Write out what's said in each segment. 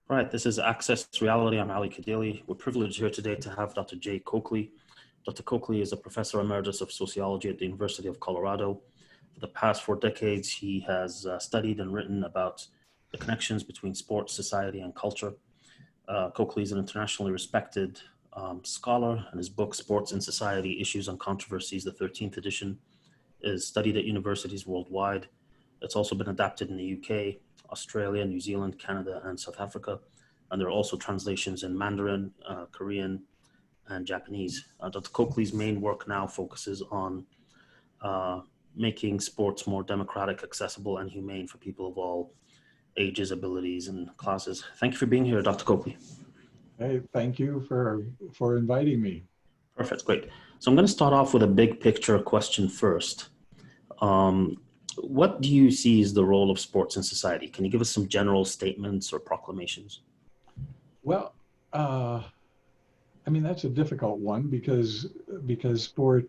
Right, this is Access Reality. I'm Ali Kadili. We're privileged here today to have Dr. Jay Coakley. Dr. Coakley is a professor emeritus of sociology at the University of Colorado. For the past 4 decades, he has studied and written about the connections between sports, society, and culture. Coakley is an internationally respected scholar, and his book, Sports and Society, Issues and Controversies, the 13th edition, is studied at universities worldwide. It's also been adapted in the UK, Australia, New Zealand, Canada, and South Africa. And there are also translations in Mandarin, Korean, and Japanese. Dr. Coakley's main work now focuses on making sports more democratic, accessible, and humane for people of all ages, abilities, and classes. Thank you for being here, Dr. Coakley. Hey, thank you for inviting me. Perfect, great. So I'm going to start off with a big picture question first. What do you see as the role of sports in society? Can you give us some general statements or proclamations? Well, that's a difficult one because sport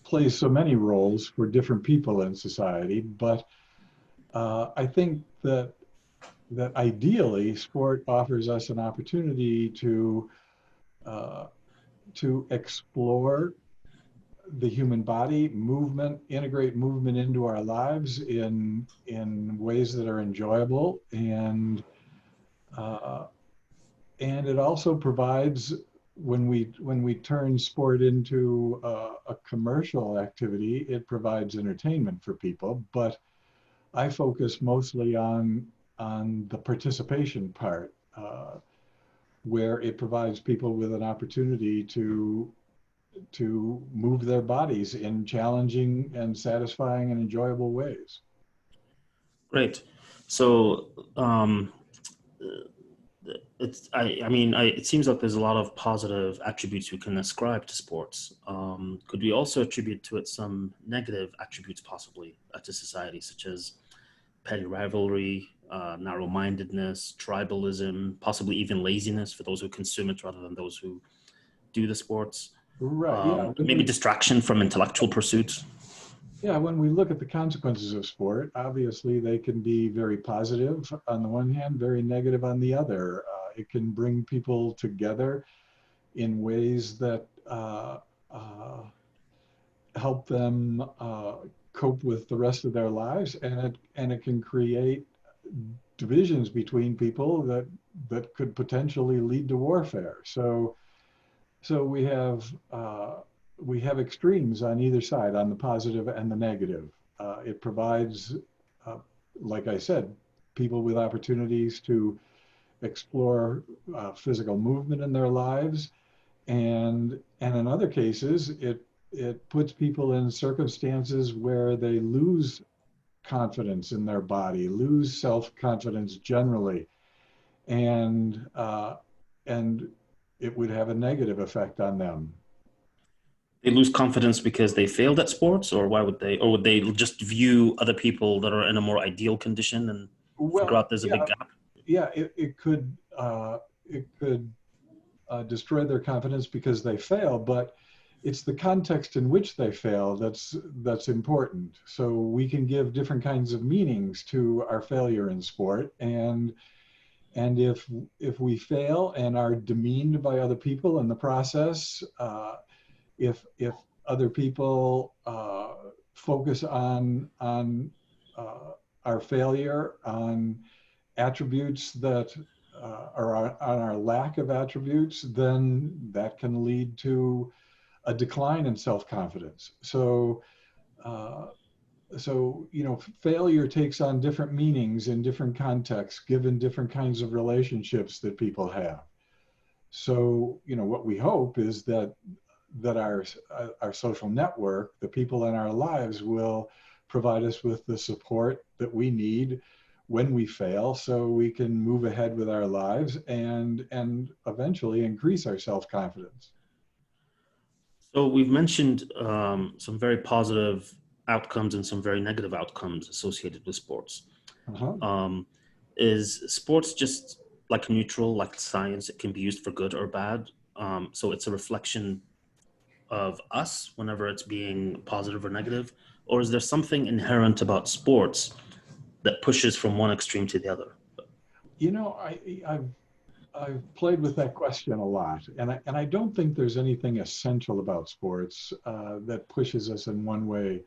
plays so many roles for different people in society. But I think that ideally, sport offers us an opportunity to explore the human body, integrate movement into our lives in ways that are enjoyable, and it also provides, when we turn sport into a commercial activity, it provides entertainment for people. But I focus mostly on the participation part, where it provides people with an opportunity to move their bodies in challenging and satisfying and enjoyable ways. Great. So it seems like there's a lot of positive attributes we can ascribe to sports. Could we also attribute to it some negative attributes possibly to society, such as petty rivalry, narrow-mindedness, tribalism, possibly even laziness for those who consume it rather than those who do the sports? Right. Maybe distraction from intellectual pursuits. Yeah, when we look at the consequences of sport, obviously they can be very positive on the one hand, very negative on the other. It can bring people together in ways that help them cope with the rest of their lives, and it can create divisions between people that could potentially lead to warfare. So we have extremes on either side, on the positive and the negative. It provides, like I said, people with opportunities to explore physical movement in their lives, and in other cases, it puts people in circumstances where they lose confidence in their body, lose self-confidence generally, and it would have a negative effect on them. They lose confidence because they failed at sports, or would they just view other people that are in a more ideal condition and figure out there's a big gap? Yeah, it could destroy their confidence because they fail, but it's the context in which they fail that's important. So we can give different kinds of meanings to our failure in sport, and if we fail and are demeaned by other people in the process, if other people focus on our failure, on attributes that are on our lack of attributes, then that can lead to a decline in self-confidence. So failure takes on different meanings in different contexts, given different kinds of relationships that people have. So, what we hope is that our social network, the people in our lives, will provide us with the support that we need when we fail, so we can move ahead with our lives and eventually increase our self-confidence. So we've mentioned some very positive outcomes and some very negative outcomes associated with sports. Is sports just like neutral, like science? It can be used for good or bad. So it's a reflection of us whenever it's being positive or negative? Or is there something inherent about sports that pushes from one extreme to the other? You know, I've played with that question a lot, and I don't think there's anything essential about sports that pushes us in one way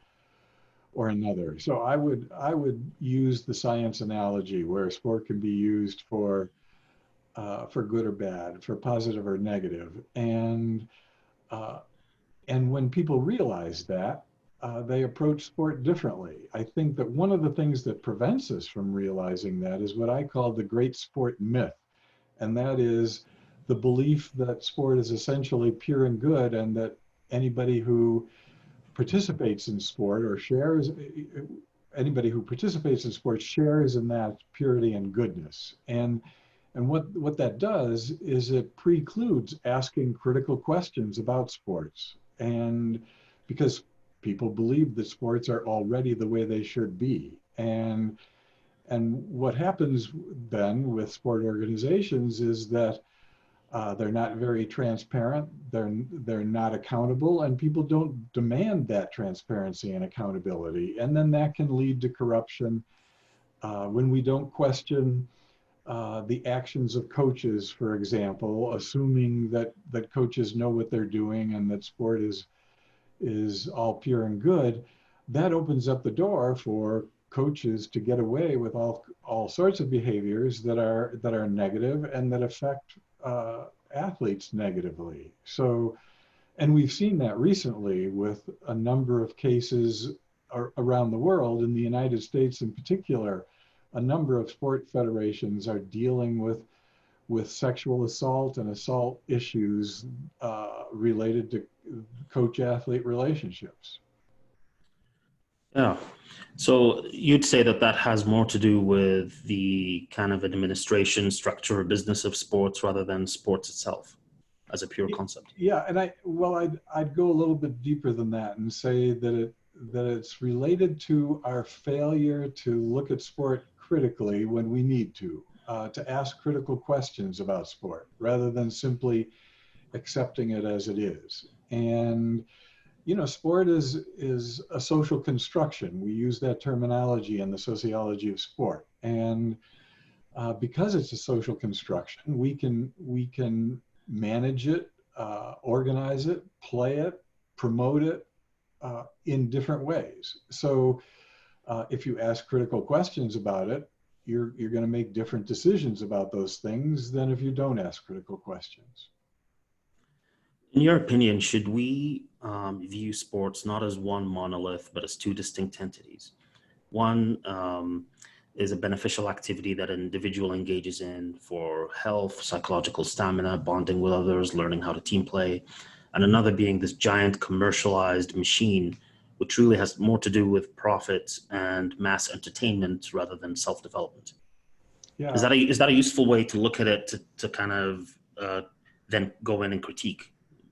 or another. So I would use the science analogy where sport can be used for good or bad, for positive or negative, uh, and when people realize that, they approach sport differently. I think that one of the things that prevents us from realizing that is what I call the great sport myth. And that is the belief that sport is essentially pure and good, and that anybody who participates in sport or shares, anybody who participates in sport shares in that purity and goodness. And what that does is it precludes asking critical questions about sports. And because people believe that sports are already the way they should be. And what happens then with sport organizations is that they're not very transparent, they're not accountable, and people don't demand that transparency and accountability. And then that can lead to corruption when we don't question the actions of coaches, for example, assuming that coaches know what they're doing and that sport is all pure and good. That opens up the door for coaches to get away with all sorts of behaviors that are negative and that affect athletes negatively. So, and we've seen that recently with a number of cases around the world. In the United States in particular, a number of sport federations are dealing with sexual assault and assault issues related to coach-athlete relationships. Yeah. So you'd say that that has more to do with the kind of administration structure or business of sports rather than sports itself as a pure concept. Yeah, and I'd go a little bit deeper than that and say that it's related to our failure to look at sport critically when we need to ask critical questions about sport rather than simply accepting it as it is. And you know, sport is a social construction. We use that terminology in the sociology of sport, and because it's a social construction, we can manage it, organize it, play it, promote it in different ways. So if you ask critical questions about it, you're going to make different decisions about those things than if you don't ask critical questions. In your opinion, should we view sports not as one monolith, but as two distinct entities? One is a beneficial activity that an individual engages in for health, psychological stamina, bonding with others, learning how to team play, and another being this giant commercialized machine, which really has more to do with profit and mass entertainment rather than self-development. Yeah, Is that a useful way to look at it to kind of then go in and critique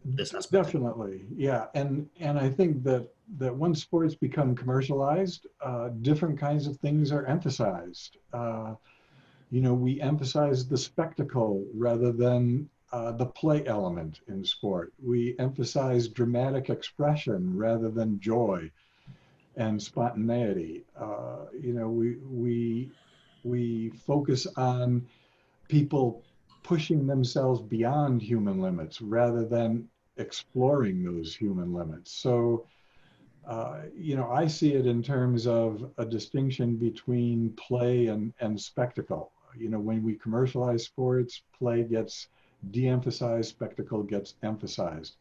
this aspect? definitely. Yeah, and I think that once sports become commercialized, different kinds of things are emphasized. You know, we emphasize the spectacle rather than the play element in sport. We emphasize dramatic expression rather than joy and spontaneity. You know, we focus on people pushing themselves beyond human limits rather than exploring those human limits. So, you know, I see it in terms of a distinction between play and spectacle. You know, when we commercialize sports, play gets de-emphasized, spectacle gets emphasized.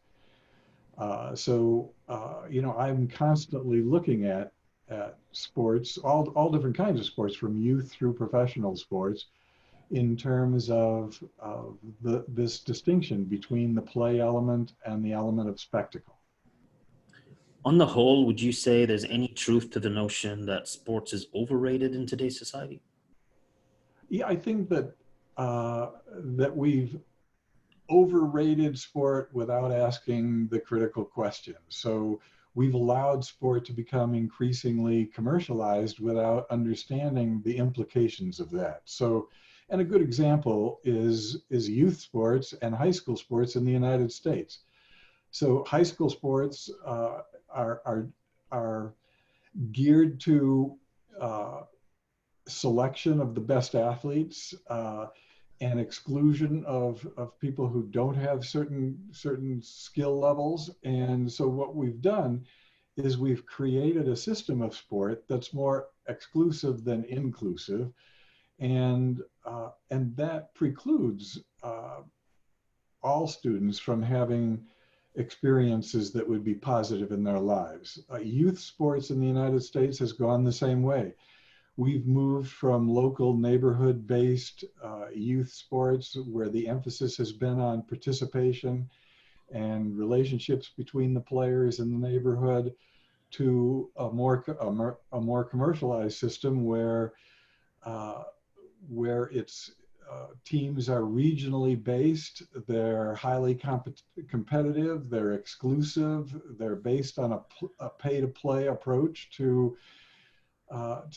You know, I'm constantly looking at sports, all different kinds of sports, from youth through professional sports, in terms of this distinction between the play element and the element of spectacle. On the whole, would you say there's any truth to the notion that sports is overrated in today's society? Yeah, I think that we've overrated sport without asking the critical questions. So we've allowed sport to become increasingly commercialized without understanding the implications of that. So, and a good example is youth sports and high school sports in the United States. So high school sports are geared to selection of the best athletes, and exclusion of people who don't have certain skill levels. And so what we've done is we've created a system of sport that's more exclusive than inclusive, and that precludes all students from having experiences that would be positive in their lives. Youth sports in the United States has gone the same way. We've moved from local neighborhood-based youth sports where the emphasis has been on participation and relationships between the players in the neighborhood to a more commercialized system where it's teams are regionally based, they're highly competitive, they're exclusive, they're based on a pay-to-play approach to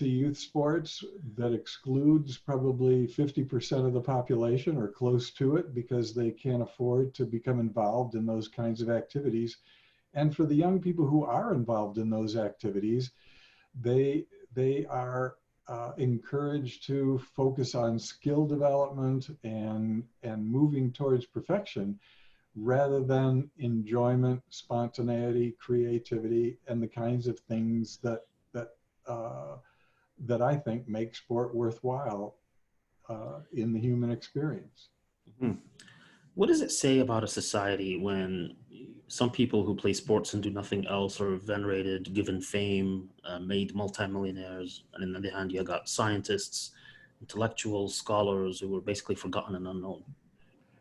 youth sports that excludes probably 50% of the population or close to it because they can't afford to become involved in those kinds of activities. And for the young people who are involved in those activities, they are encouraged to focus on skill development and moving towards perfection rather than enjoyment, spontaneity, creativity, and the kinds of things that I think make sport worthwhile in the human experience. Mhm. What does it say about a society when some people who play sports and do nothing else are venerated, given fame, made multimillionaires, and on the other hand, you got scientists, intellectuals, scholars who were basically forgotten and unknown?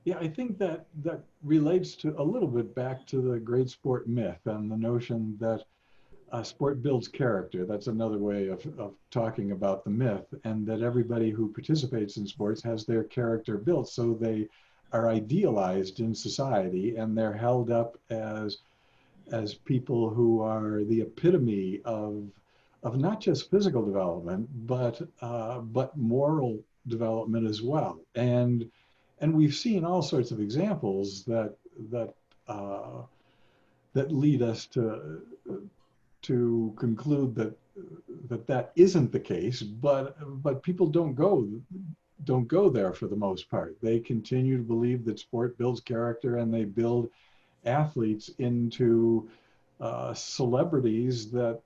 Yeah, I think that relates to a little bit back to the great sport myth and the notion that sport builds character. That's another way of talking about the myth, and that everybody who participates in sports has their character built. So they are idealized in society and they're held up as people who are the epitome of not just physical development, but moral development as well. And we've seen all sorts of examples that that lead us to conclude that isn't the case, but people don't go there for the most part. They continue to believe that sport builds character, and they build athletes into celebrities that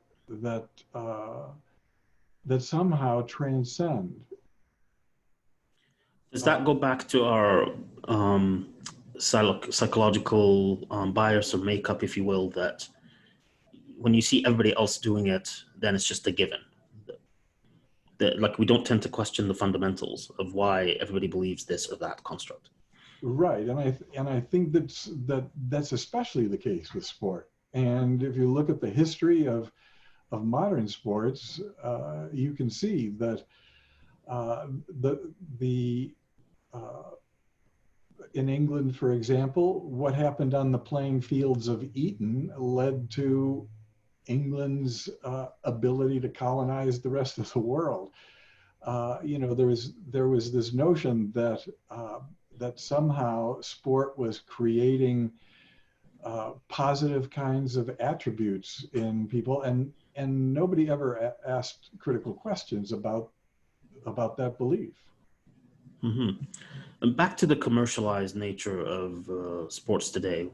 somehow transcend. Does that go back to our psychological bias or makeup, if you will, that when you see everybody else doing it, then it's just a given? That, like, we don't tend to question the fundamentals of why everybody believes this or that construct. Right, and I think that's especially the case with sport. And if you look at the history of modern sports, you can see that the in England, for example, what happened on the playing fields of Eton led to England's ability to colonize the rest of the world. There was this notion that somehow sport was creating positive kinds of attributes in people, and nobody ever asked critical questions about that belief. Mm-hmm. And back to the commercialized nature of sports today.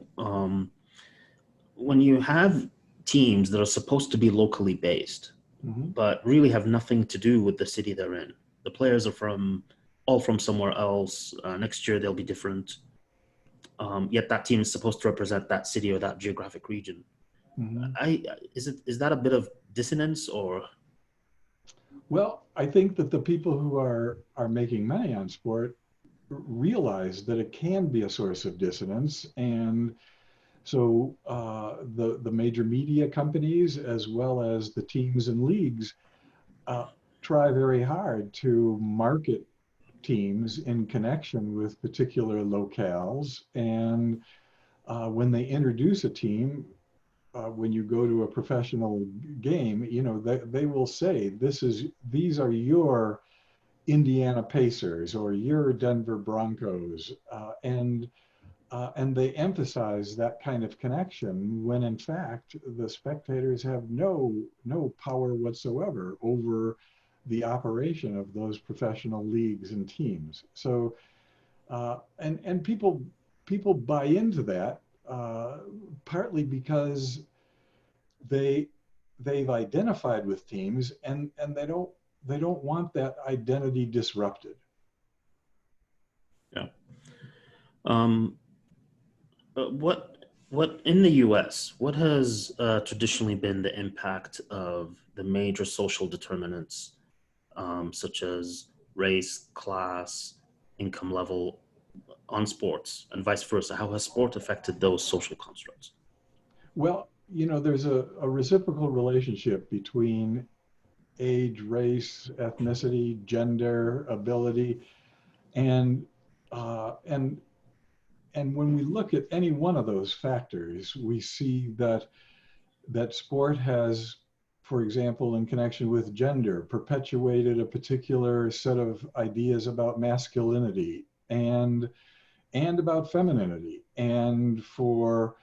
When you have teams that are supposed to be locally based, Mm-hmm. but really have nothing to do with the city they're in, the players are all from somewhere else. Next year they'll be different. Yet that team is supposed to represent that city or that geographic region. Mm-hmm. Is that a bit of dissonance or? Well, I think that the people who are making money on sport realize that it can be a source of dissonance, and so the major media companies, as well as the teams and leagues, try very hard to market teams in connection with particular locales. And when they introduce a team, when you go to a professional game, they will say, these are your Indiana Pacers or your Denver Broncos, and they emphasize that kind of connection when in fact the spectators have no power whatsoever over the operation of those professional leagues and teams. So, and people buy into that partly because they've identified with teams, and they don't want that identity disrupted. Yeah. What in the U.S., what has traditionally been the impact of the major social determinants, such as race, class, income level, on sports, and vice versa? How has sport affected those social constructs? Well, there's a reciprocal relationship between age, race, ethnicity, gender, ability, and uh, and and when we look at any one of those factors, we see that sport has, for example, in connection with gender, perpetuated a particular set of ideas about masculinity and about femininity. And for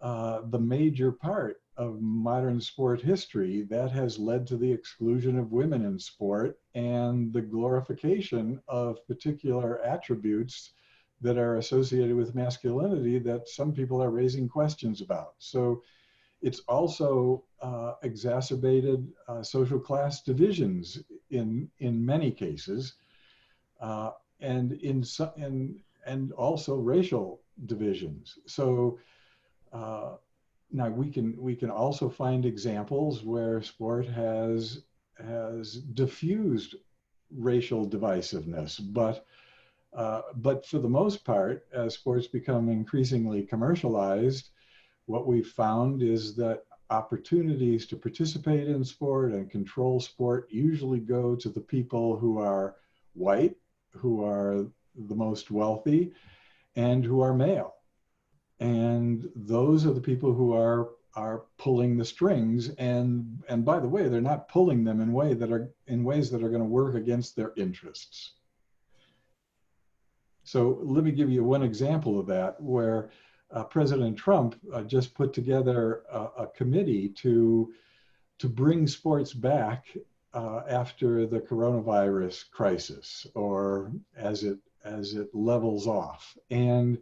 the major part of modern sport history, that has led to the exclusion of women in sport and the glorification of particular attributes that are associated with masculinity that some people are raising questions about. So it's also exacerbated social class divisions in many cases, uh, and and also racial divisions. So now we can also find examples where sport has diffused racial divisiveness, but for the most part, as sports become increasingly commercialized, what we've found is that opportunities to participate in sport and control sport usually go to the people who are white, who are the most wealthy, and who are male. And those are the people who are pulling the strings. And by the way, they're not pulling them in ways that are going to work against their interests. So let me give you one example of that, where President Trump just put together a committee to bring sports back after the coronavirus crisis, or as it levels off. And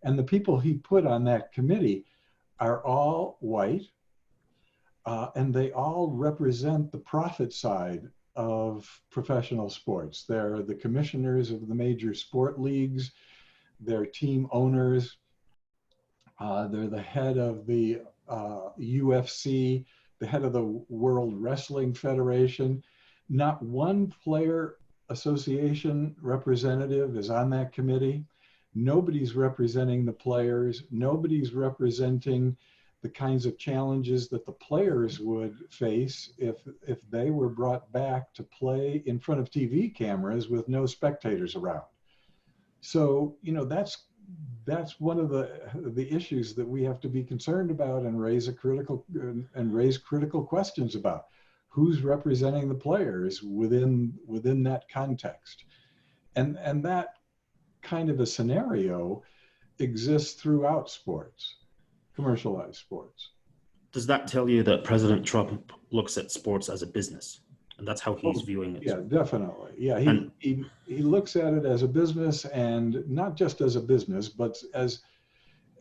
the people he put on that committee are all white, and they all represent the profit side of professional sports. They're the commissioners of the major sport leagues, they're team owners, they're the head of the UFC, the head of the World Wrestling Federation. Not one player association representative is on that committee. Nobody's representing the players. Nobody's representing the kinds of challenges that the players would face if they were brought back to play in front of TV cameras with no spectators around. So, that's one of the issues that we have to be concerned about and raise critical questions about. Who's representing the players within that context? And that kind of a scenario exists throughout sports, commercialized sports. Does that tell you that President Trump looks at sports as a business, and that's how he's viewing it? Yeah, definitely. Yeah, he looks at it as a business, and not just as a business, but as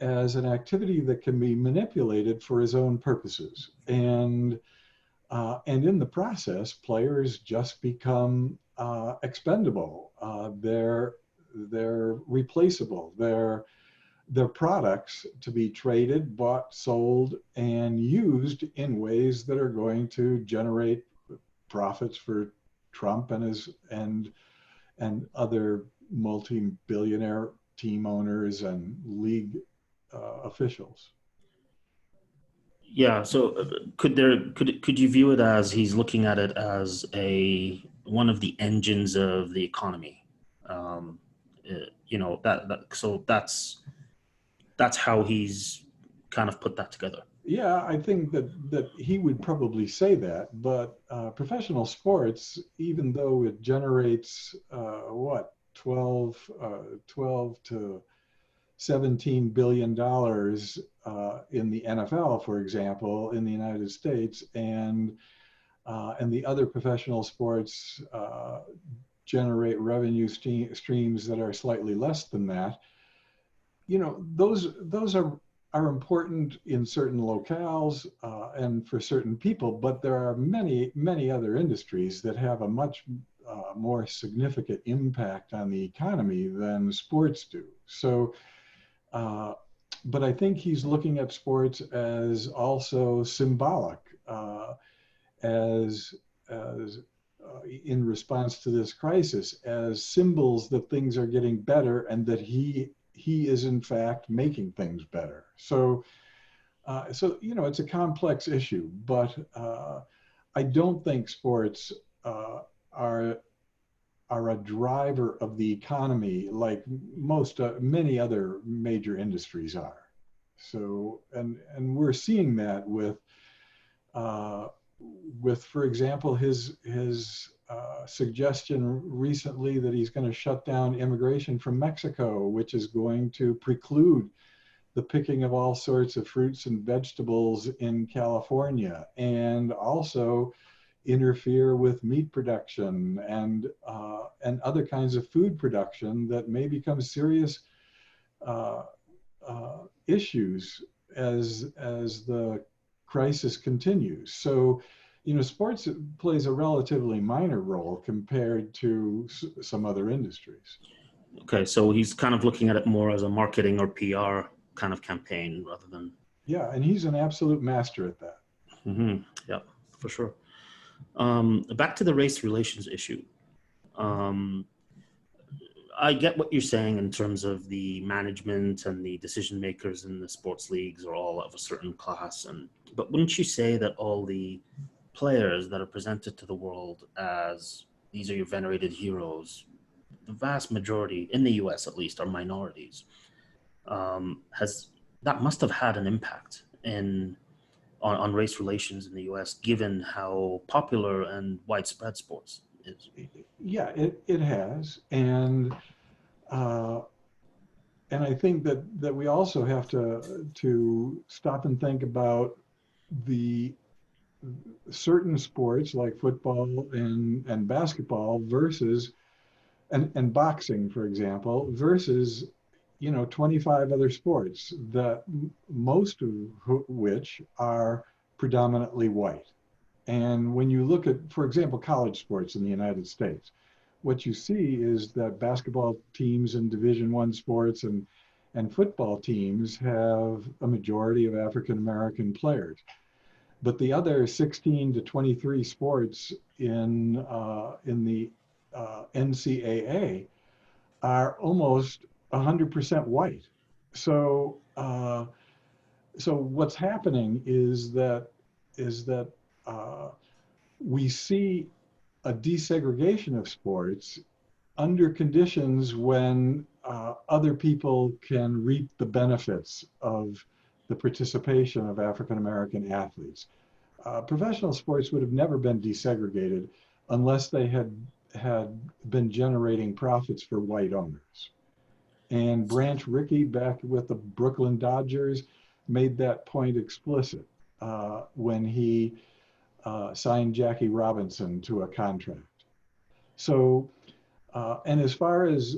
an activity that can be manipulated for his own purposes. And in the process, players just become expendable. They're replaceable. They're products to be traded, bought, sold, and used in ways that are going to generate profits for Trump and other multi-billionaire team owners and league officials. Yeah. So could you view it as he's looking at it as one of the engines of the economy? So that's how he's kind of put that together. Yeah, I think that he would probably say that, but professional sports, even though it generates 12 to $17 billion in the NFL, for example, in the United States, and and the other professional sports generate revenue streams that are slightly less than that. You know, those are important in certain locales and for certain people, but there are many other industries that have a much more significant impact on the economy than sports do. So, but I think he's looking at sports as also symbolic, as in response to this crisis, as symbols that things are getting better and that he is in fact making things better. So, so you know, it's a complex issue, but I don't think sports are a driver of the economy like many other major industries are. So, and we're seeing that with, for example, his suggestion recently that he's going to shut down immigration from Mexico, which is going to preclude the picking of all sorts of fruits and vegetables in California, and also interfere with meat production and other kinds of food production that may become serious issues as the crisis continues. So, you know, sports plays a relatively minor role compared to some other industries. Okay, so he's kind of looking at it more as a marketing or PR kind of campaign rather than. Yeah, and he's an absolute master at that. Mm-hmm. Yeah, for sure. Back to the race relations issue. I get what you're saying in terms of the management and the decision makers in the sports leagues are all of a certain class, but wouldn't you say that all the players that are presented to the world as these are your venerated heroes, the vast majority in the US at least are minorities? That must have had an impact on race relations in the US, given how popular and widespread sports is. Yeah, it has, and I think that we also have to stop and think about the certain sports like football and basketball versus and boxing, for example, versus, you know, 25 other sports that most of which are predominantly white. And when you look at, for example, college sports in the United States, what you see is that basketball teams in Division I sports and football teams have a majority of African American players. But the other 16 to 23 sports in the NCAA are almost 100% white. So so what's happening is that we see a desegregation of sports under conditions when other people can reap the benefits of the participation of African American athletes. Professional sports would have never been desegregated unless they had been generating profits for white owners. And Branch Rickey, back with the Brooklyn Dodgers, made that point explicit when he signed Jackie Robinson to a contract. So, and as far as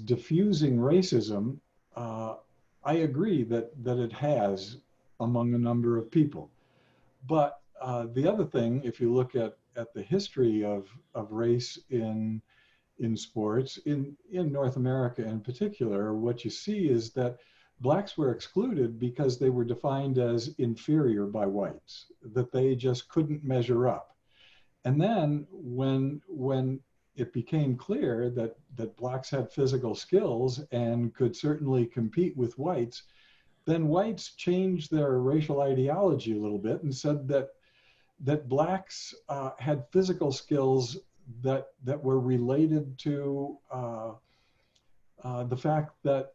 diffusing racism, I agree that it has among a number of people. But the other thing, if you look at the history of race in sports, in North America in particular, what you see is that blacks were excluded because they were defined as inferior by whites, that they just couldn't measure up. And then when it became clear that blacks had physical skills and could certainly compete with whites, then whites changed their racial ideology a little bit and said that blacks had physical skills that were related to the fact that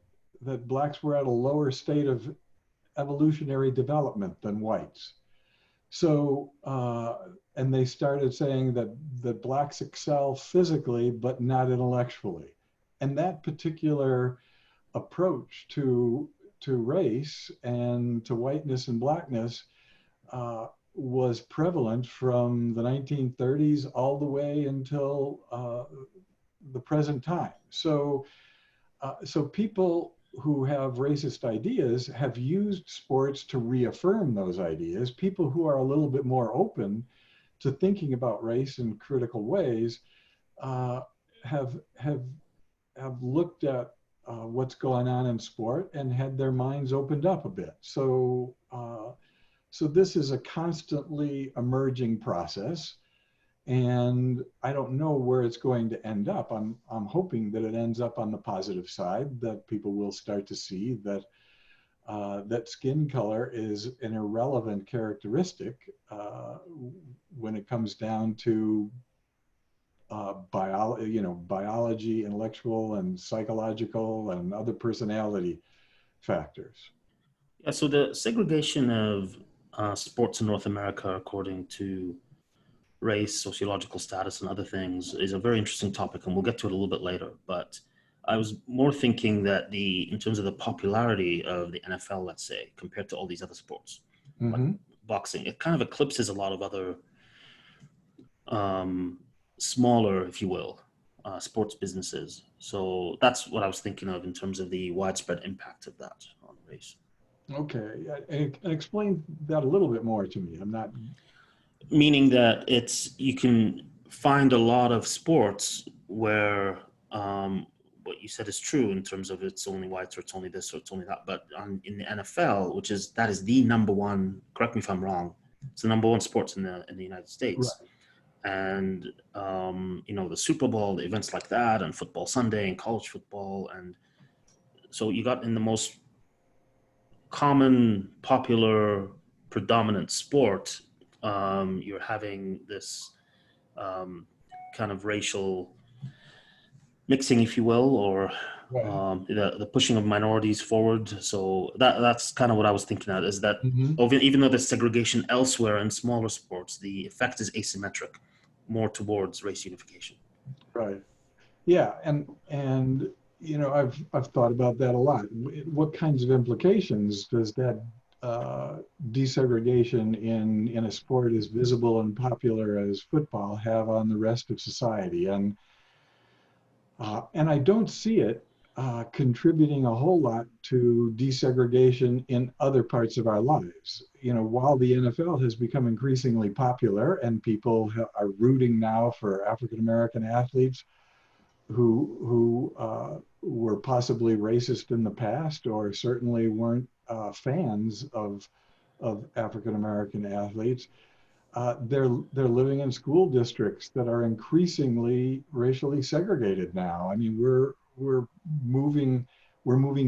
blacks were at a lower state of evolutionary development than whites. So, and they started saying that blacks excel physically, but not intellectually. And that particular approach to race and to whiteness and blackness was prevalent from the 1930s all the way until the present time. So people who have racist ideas have used sports to reaffirm those ideas. People who are a little bit more open to thinking about race in critical ways have looked at what's going on in sport and had their minds opened up a bit. So this is a constantly emerging process, and I don't know where it's going to end up. I'm hoping that it ends up on the positive side, that people will start to see that that skin color is an irrelevant characteristic when it comes down to biology, intellectual and psychological and other personality factors. Yeah, so the segregation of sports in North America, according to race, sociological status, and other things, is a very interesting topic, and we'll get to it a little bit later. But I was more thinking that in terms of the popularity of the NFL, let's say, compared to all these other sports, like boxing, it kind of eclipses a lot of other smaller, if you will, sports businesses. So that's what I was thinking of in terms of the widespread impact of that on race. Okay, and explain that a little bit more to me. I'm not... Meaning that you can find a lot of sports where what you said is true in terms of it's only whites or it's only this or it's only that. But in the NFL, that is the number one, correct me if I'm wrong, it's the number one sports in the United States. Right. And the Super Bowl, the events like that, and Football Sunday and college football. And so you got in the most common, popular, predominant sport, you're having this kind of racial mixing, if you will, or the pushing of minorities forward. So that's kind of what I was thinking of, is that even though there's segregation elsewhere in smaller sports, the effect is asymmetric, more towards race unification. Right. Yeah, and I've thought about that a lot. What kinds of implications does that desegregation in a sport as visible and popular as football have on the rest of society? And I don't see it contributing a whole lot to desegregation in other parts of our lives. While the NFL has become increasingly popular and people are rooting now for African American athletes who were possibly racist in the past, or certainly weren't fans of African American athletes, they're living in school districts that are increasingly racially segregated now. I mean, we're moving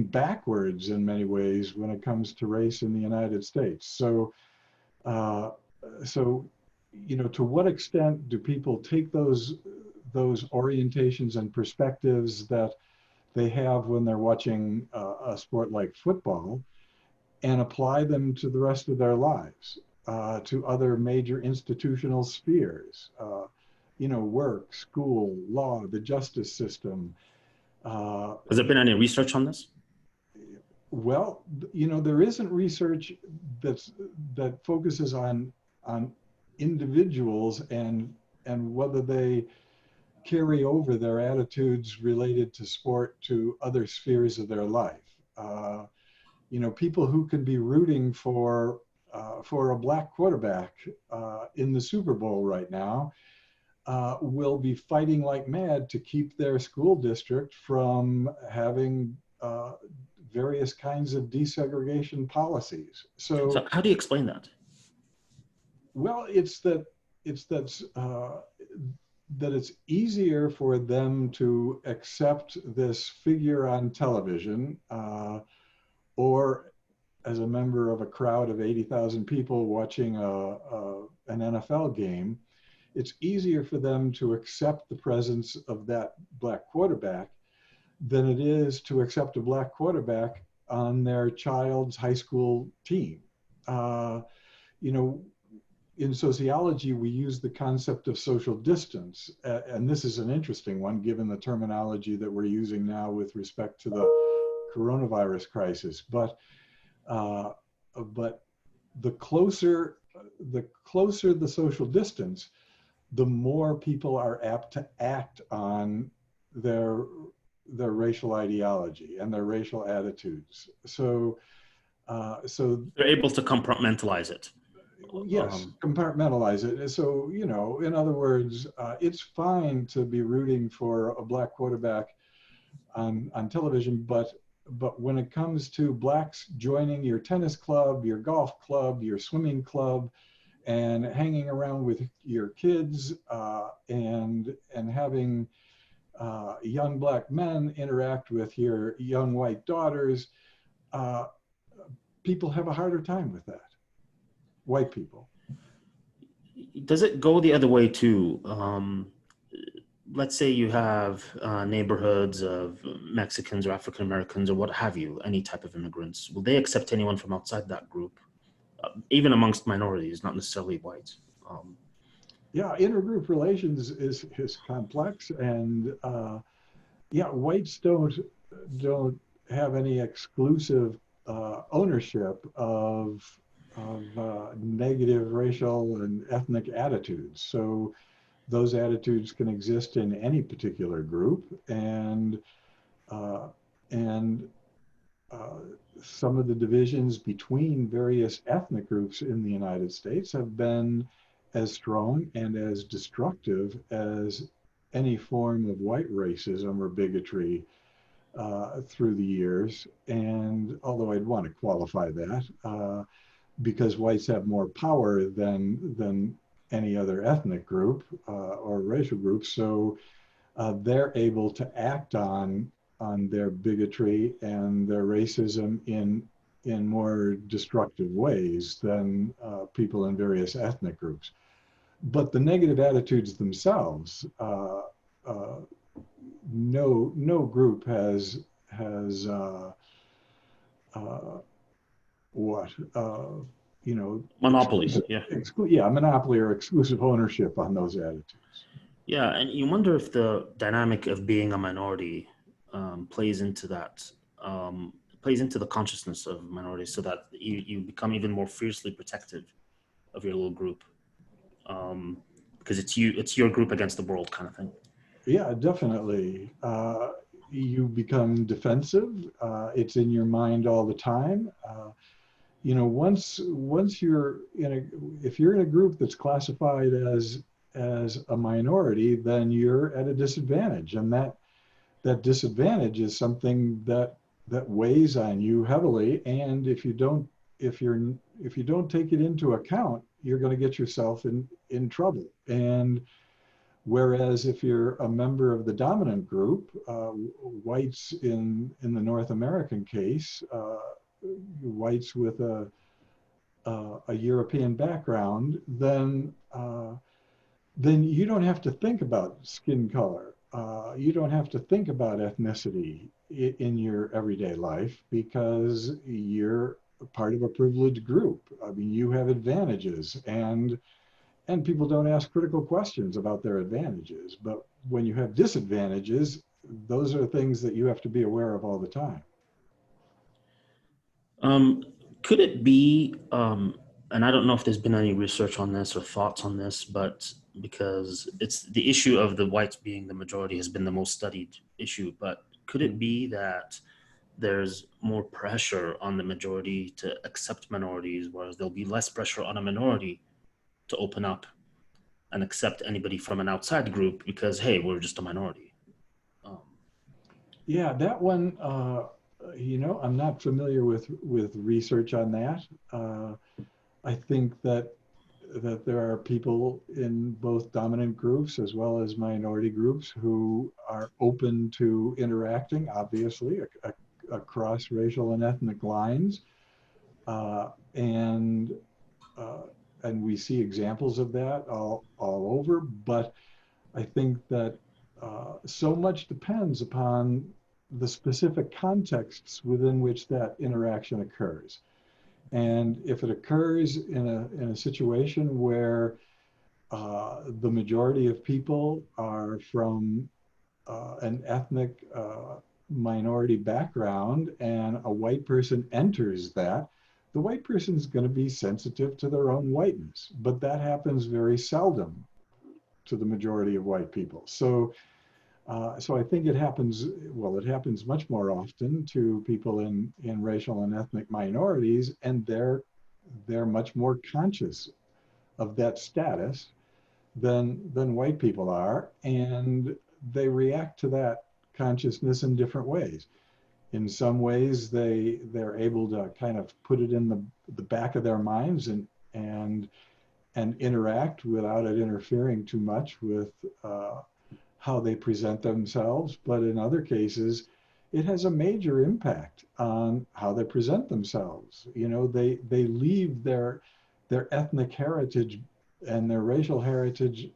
backwards in many ways when it comes to race in the United States. So to what extent do people take those orientations and perspectives that they have when they're watching a sport like football and apply them to the rest of their lives, to other major institutional spheres, work, school, law, the justice system? Has there been any research on this? Well, there isn't research that focuses on individuals and whether they carry over their attitudes related to sport to other spheres of their life. People who can be rooting for a black quarterback in the Super Bowl right now will be fighting like mad to keep their school district from having various kinds of desegregation policies. So how do you explain that? Well, it's that it's easier for them to accept this figure on television or as a member of a crowd of 80,000 people watching an NFL game. It's easier for them to accept the presence of that black quarterback than it is to accept a black quarterback on their child's high school team. In sociology, we use the concept of social distance, and this is an interesting one given the terminology that we're using now with respect to the coronavirus crisis. But the closer the closer the social distance, the more people are apt to act on their racial ideology and their racial attitudes. So they're able to compartmentalize it. Yes, compartmentalize it. So, you know, in other words, it's fine to be rooting for a black quarterback on television, but when it comes to blacks joining your tennis club, your golf club, your swimming club, and hanging around with your kids, and having young black men interact with your young white daughters, people have a harder time with that. White people. Does it go the other way too? Let's say you have neighborhoods of Mexicans or African Americans or what have you, any type of immigrants. Will they accept anyone from outside that group, even amongst minorities, not necessarily whites? Yeah, intergroup relations is complex, and yeah, whites don't have any exclusive ownership of negative racial and ethnic attitudes. So those attitudes can exist in any particular group, and some of the divisions between various ethnic groups in the United States have been as strong and as destructive as any form of white racism or bigotry through the years. And although I'd want to qualify that, because whites have more power than any other ethnic group or racial group, so they're able to act on their bigotry and their racism in more destructive ways than people in various ethnic groups. But the negative attitudes themselves, no group has you know, Monopolies, yeah. Monopoly or exclusive ownership on those attitudes. Yeah, and you wonder if the dynamic of being a minority plays into that, plays into the consciousness of minorities, so that you become even more fiercely protective of your little group, because it's your group against the world kind of thing. Yeah, definitely. You become defensive. It's in your mind all the time. You know, once you're if you're in a group that's classified as a minority, then you're at a disadvantage, and that disadvantage is something that weighs on you heavily. And if you don't take it into account, you're going to get yourself in trouble. And whereas if you're a member of the dominant group, whites in the North American case, whites with a European background, then you don't have to think about skin color. You don't have to think about ethnicity in your everyday life, because you're part of a privileged group. I mean, you have advantages, and people don't ask critical questions about their advantages. But when you have disadvantages, those are things that you have to be aware of all the time. Could it be, and I don't know if there's been any research on this or thoughts on this, but because it's the issue of the whites being the majority has been the most studied issue, but could it be that there's more pressure on the majority to accept minorities, whereas there'll be less pressure on a minority to open up and accept anybody from an outside group because, hey, we're just a minority? Yeah, that one, you know, I'm not familiar with research on that. I think that there are people in both dominant groups as well as minority groups who are open to interacting, obviously, across racial and ethnic lines. And we see examples of that all over. But I think that so much depends upon the specific contexts within which that interaction occurs. And if it occurs in a situation where the majority of people are from an ethnic minority background, and a white person enters that, the white person is going to be sensitive to their own whiteness, but that happens very seldom to the majority of white people. So I think it happens, well, it happens much more often to people in racial and ethnic minorities, and they're much more conscious of that status than white people are, and they react to that consciousness in different ways. In some ways, they're able to kind of put it in the back of their minds and interact without it interfering too much with how they present themselves. But in other cases, it has a major impact on how they present themselves. You know, they leave their ethnic heritage and their racial heritage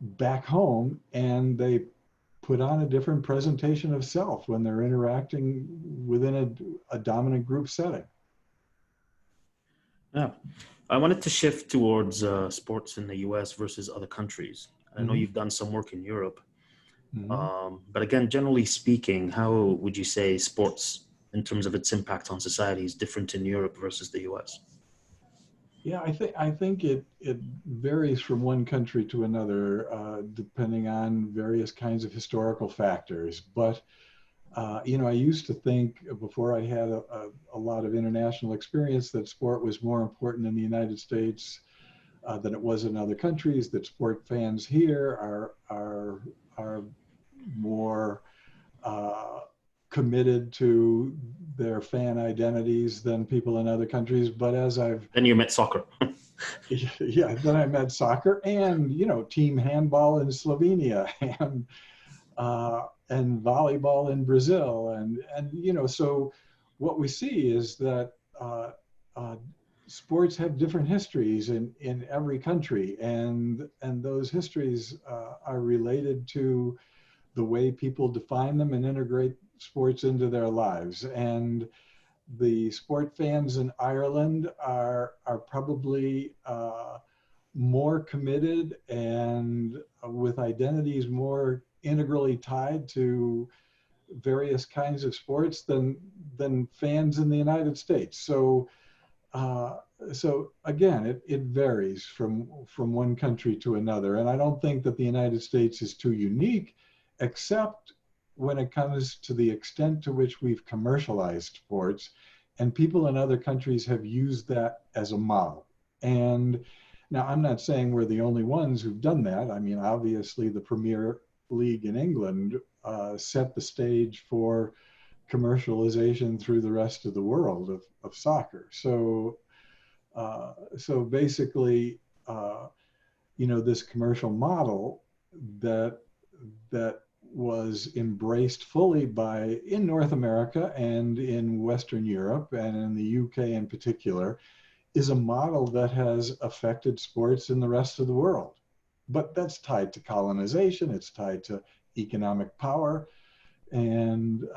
back home, and they put on a different presentation of self when they're interacting within a dominant group setting. Yeah. I wanted to shift towards sports in the US versus other countries. I know you've done some work in Europe. But again, generally speaking, how would you say sports, in terms of its impact on society, is different in Europe versus the US? Yeah, I think it varies from one country to another, depending on various kinds of historical factors. But you know, I used to think before I had a lot of international experience that sport was more important in the United States than it was in other countries. That sport fans here are more committed to their fan identities than people in other countries. But as I've Then you met soccer. yeah, then I met soccer and, you know, team handball in Slovenia and volleyball in Brazil, and you know, so what we see is that sports have different histories in every country, and those histories are related to the way people define them and integrate sports into their lives. And the sport fans in Ireland are probably more committed and with identities more integrally tied to various kinds of sports than fans in the United States. So so again, it varies from one country to another, and I don't think that the United States is too unique, except when it comes to the extent to which we've commercialized sports, and people in other countries have used that as a model. And now I'm not saying we're the only ones who've done that. I mean, obviously the Premier League in England set the stage for commercialization through the rest of the world of soccer. So so basically, you know, this commercial model that was embraced fully in North America and in Western Europe and in the UK in particular, is a model that has affected sports in the rest of the world. But that's tied to colonization, it's tied to economic power, and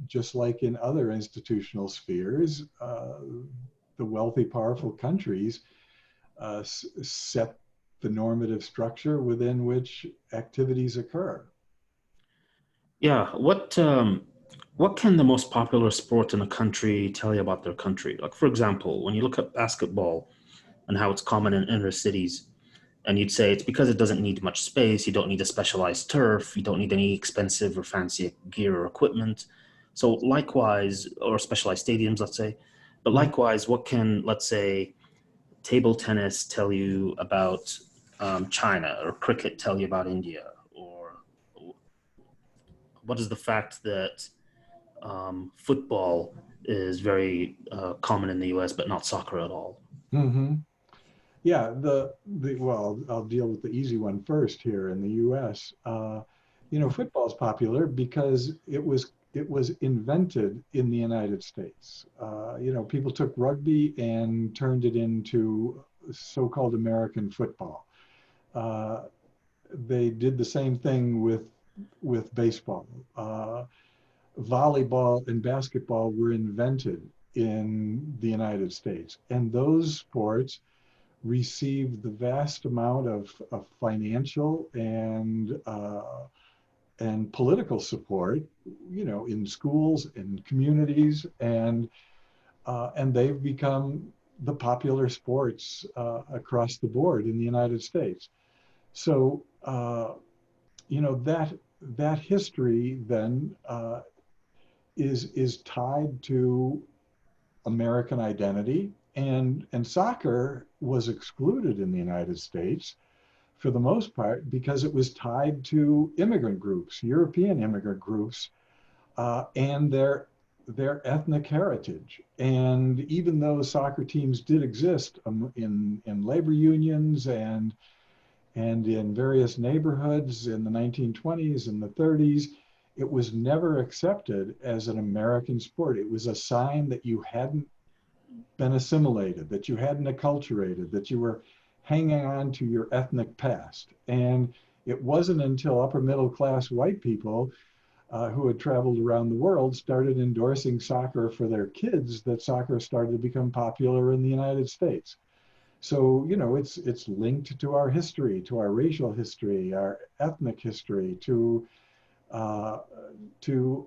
just like in other institutional spheres, the wealthy, powerful countries set the normative structure within which activities occur. Yeah. What can the most popular sport in a country tell you about their country? Like, for example, when you look at basketball and how it's common in inner cities, and you'd say it's because it doesn't need much space, you don't need a specialized turf, you don't need any expensive or fancy gear or equipment. So likewise, or specialized stadiums, let's say. But likewise, what can, let's say, table tennis tell you about China, or cricket tell you about India? Or what is the fact that football is very common in the US, but not soccer at all? Mm-hmm. Yeah, well, I'll deal with the easy one first here in the US. You know, football is popular because it was invented in the United States. You know, people took rugby and turned it into so-called American football. They did the same thing with baseball. Volleyball and basketball were invented in the United States, and those sports received the vast amount of financial and political support, you know, in schools and communities, and and they've become the popular sports across the board in the United States. So, that history then is tied to American identity, and soccer was excluded in the United States for the most part because it was tied to immigrant groups, European immigrant groups, and their ethnic heritage. And even though soccer teams did exist in labor unions and in various neighborhoods in the 1920s and the 30s, it was never accepted as an American sport. It was a sign that you hadn't been assimilated, that you hadn't acculturated, that you were hanging on to your ethnic past. And it wasn't until upper middle class white people who had traveled around the world started endorsing soccer for their kids that soccer started to become popular in the United States. So, it's linked to our history, to our racial history, our ethnic history, to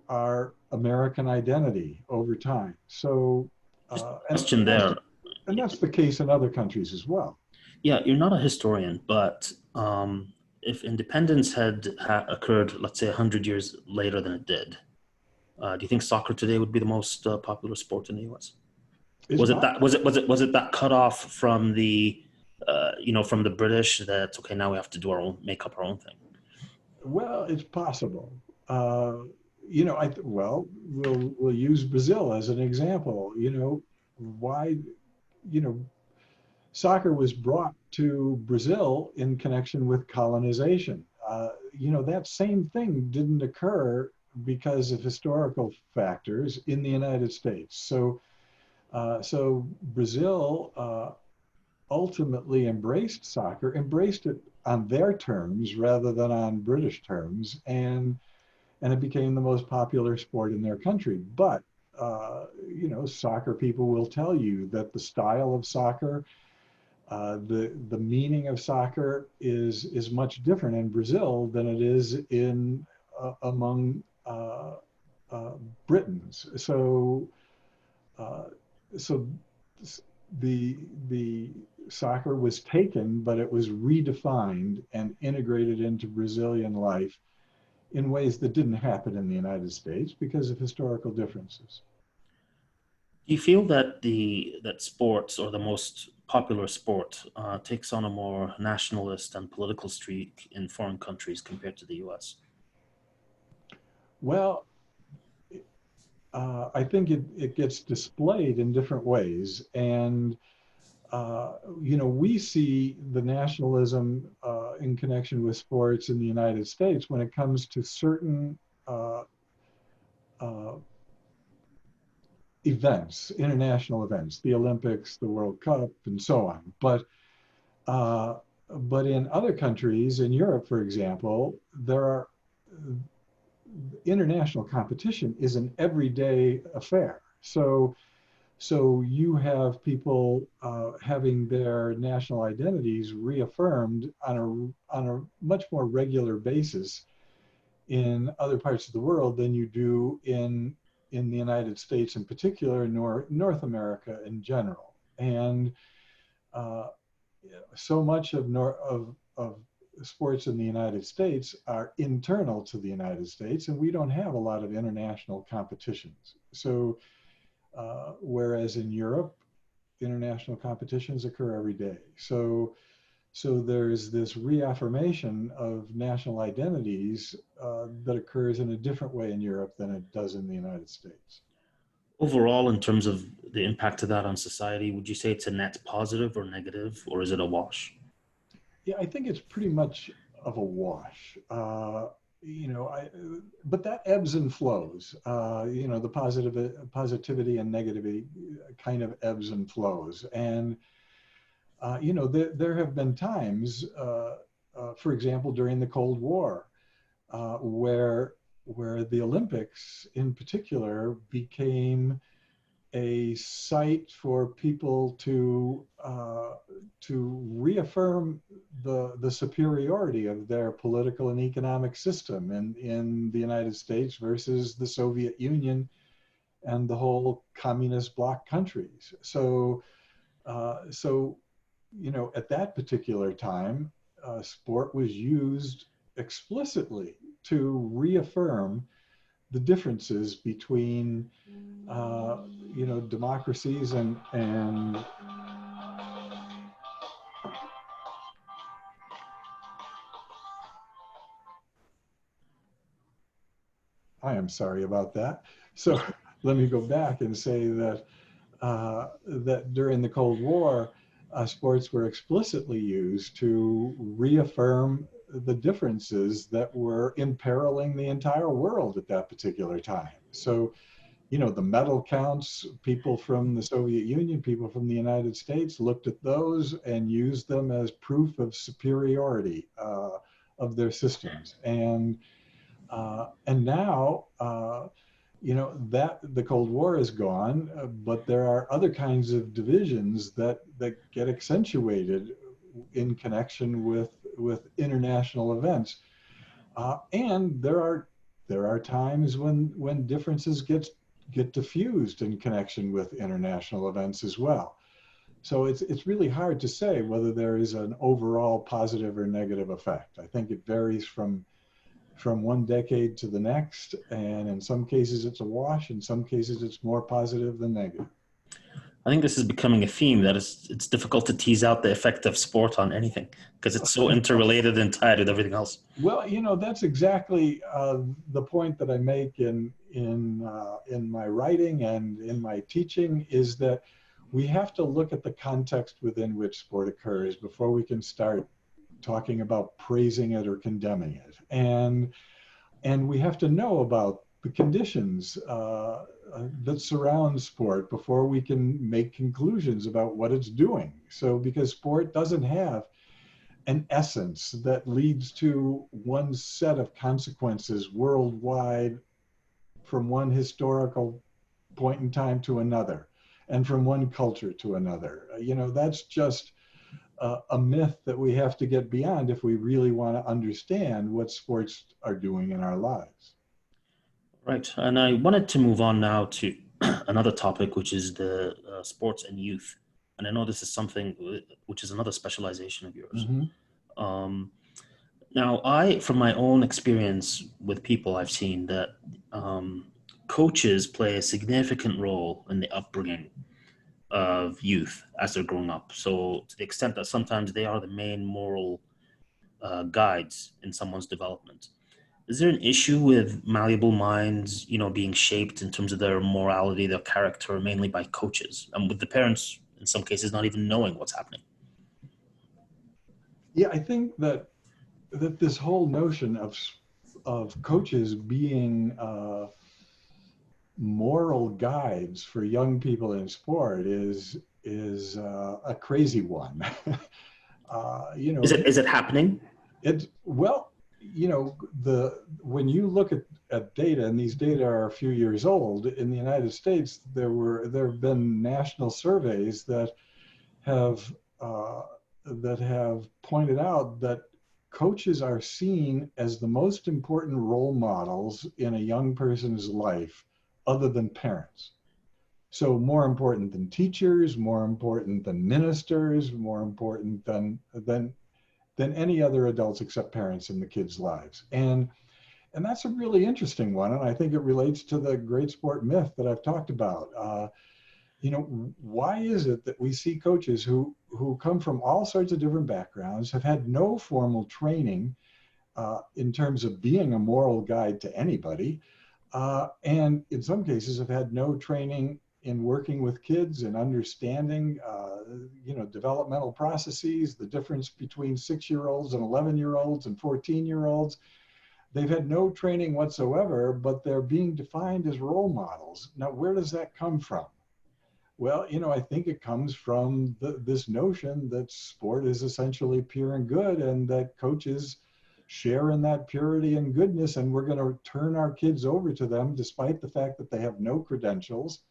our American identity over time. So, Question there. And that's the case in other countries as well. Yeah, you're not a historian, but if independence had occurred, let's say 100 years later than it did, do you think soccer today would be the most popular sport in the U.S.? Was it that cutoff from the from the British that okay, now we have to do make up our own thing? Well, it's possible. We'll use Brazil as an example. Why, soccer was brought to Brazil in connection with colonization. That same thing didn't occur because of historical factors in the United States. So Brazil ultimately embraced soccer, embraced it on their terms rather than on British terms, and it became the most popular sport in their country. But soccer people will tell you that the style of soccer, the meaning of soccer is much different in Brazil than it is in among Britons. So the soccer was taken, but it was redefined and integrated into Brazilian life in ways that didn't happen in the United States because of historical differences. Do you feel that that sports, or the most popular sport, takes on a more nationalist and political streak in foreign countries compared to the U.S.? Well, I think it gets displayed in different ways. And, we see the nationalism in connection with sports in the United States when it comes to certain events, international events, the Olympics, the World Cup, and so on. But in other countries, in Europe, for example, there are international competition is an everyday affair. So you have people having their national identities reaffirmed on a much more regular basis in other parts of the world than you do in the United States in particular, nor North America in general. And so much of sports in the United States are internal to the United States, and we don't have a lot of international competitions. So whereas in Europe, international competitions occur every day. So there's this reaffirmation of national identities that occurs in a different way in Europe than it does in the United States. Overall, in terms of the impact of that on society, would you say it's a net positive or negative, or is it a wash? Yeah, I think it's pretty much of a wash. But that ebbs and flows. The positivity and negativity kind of ebbs and flows. And there have been times, for example, during the Cold War, where the Olympics in particular became a site for people to reaffirm the superiority of their political and economic system in the United States versus the Soviet Union and the whole communist bloc countries. So, at that particular time, sport was used explicitly to reaffirm the differences between, democracies and I am sorry about that. So let me go back and say that that during the Cold War, sports were explicitly used to reaffirm the differences that were imperiling the entire world at that particular time. So, the medal counts, people from the Soviet Union, people from the United States looked at those and used them as proof of superiority of their systems. And now, that the Cold War is gone, but there are other kinds of divisions that get accentuated in connection with international events, and there are times when differences get diffused in connection with international events as well. So it's really hard to say whether there is an overall positive or negative effect. I think it varies from one decade to the next, and in some cases it's a wash, in some cases it's more positive than negative. I think this is becoming a theme that it's difficult to tease out the effect of sport on anything because it's so interrelated and tied with everything else. Well, that's exactly the point that I make in my writing and in my teaching, is that we have to look at the context within which sport occurs before we can start talking about praising it or condemning it. And we have to know about the conditions that surround sport before we can make conclusions about what it's doing. So, because sport doesn't have an essence that leads to one set of consequences worldwide from one historical point in time to another, and from one culture to another. That's just a myth that we have to get beyond if we really want to understand what sports are doing in our lives. Right. And I wanted to move on now to another topic, which is the sports and youth. And I know this is something which is another specialization of yours. Mm-hmm. Now, from my own experience with people, I've seen that coaches play a significant role in the upbringing of youth as they're growing up. So to the extent that sometimes they are the main moral guides in someone's development. Is there an issue with malleable minds, being shaped in terms of their morality, their character, mainly by coaches, and with the parents, in some cases, not even knowing what's happening? Yeah, I think that this whole notion of coaches being moral guides for young people in sport is a crazy one. Is it happening? When you look at data, and these data are a few years old, in the United States, there have been national surveys that have pointed out that coaches are seen as the most important role models in a young person's life, other than parents. So more important than teachers, more important than ministers, more important than any other adults except parents in the kids' lives. And that's a really interesting one. And I think it relates to the great sport myth that I've talked about. Why is it that we see coaches who come from all sorts of different backgrounds, have had no formal training in terms of being a moral guide to anybody, and in some cases have had no training in working with kids and understanding, developmental processes, the difference between 6-year-olds and 11-year-olds and 14-year-olds. They've had no training whatsoever, but they're being defined as role models. Now, where does that come from? Well, I think it comes from this notion that sport is essentially pure and good, and that coaches share in that purity and goodness, and we're going to turn our kids over to them despite the fact that they have no credentials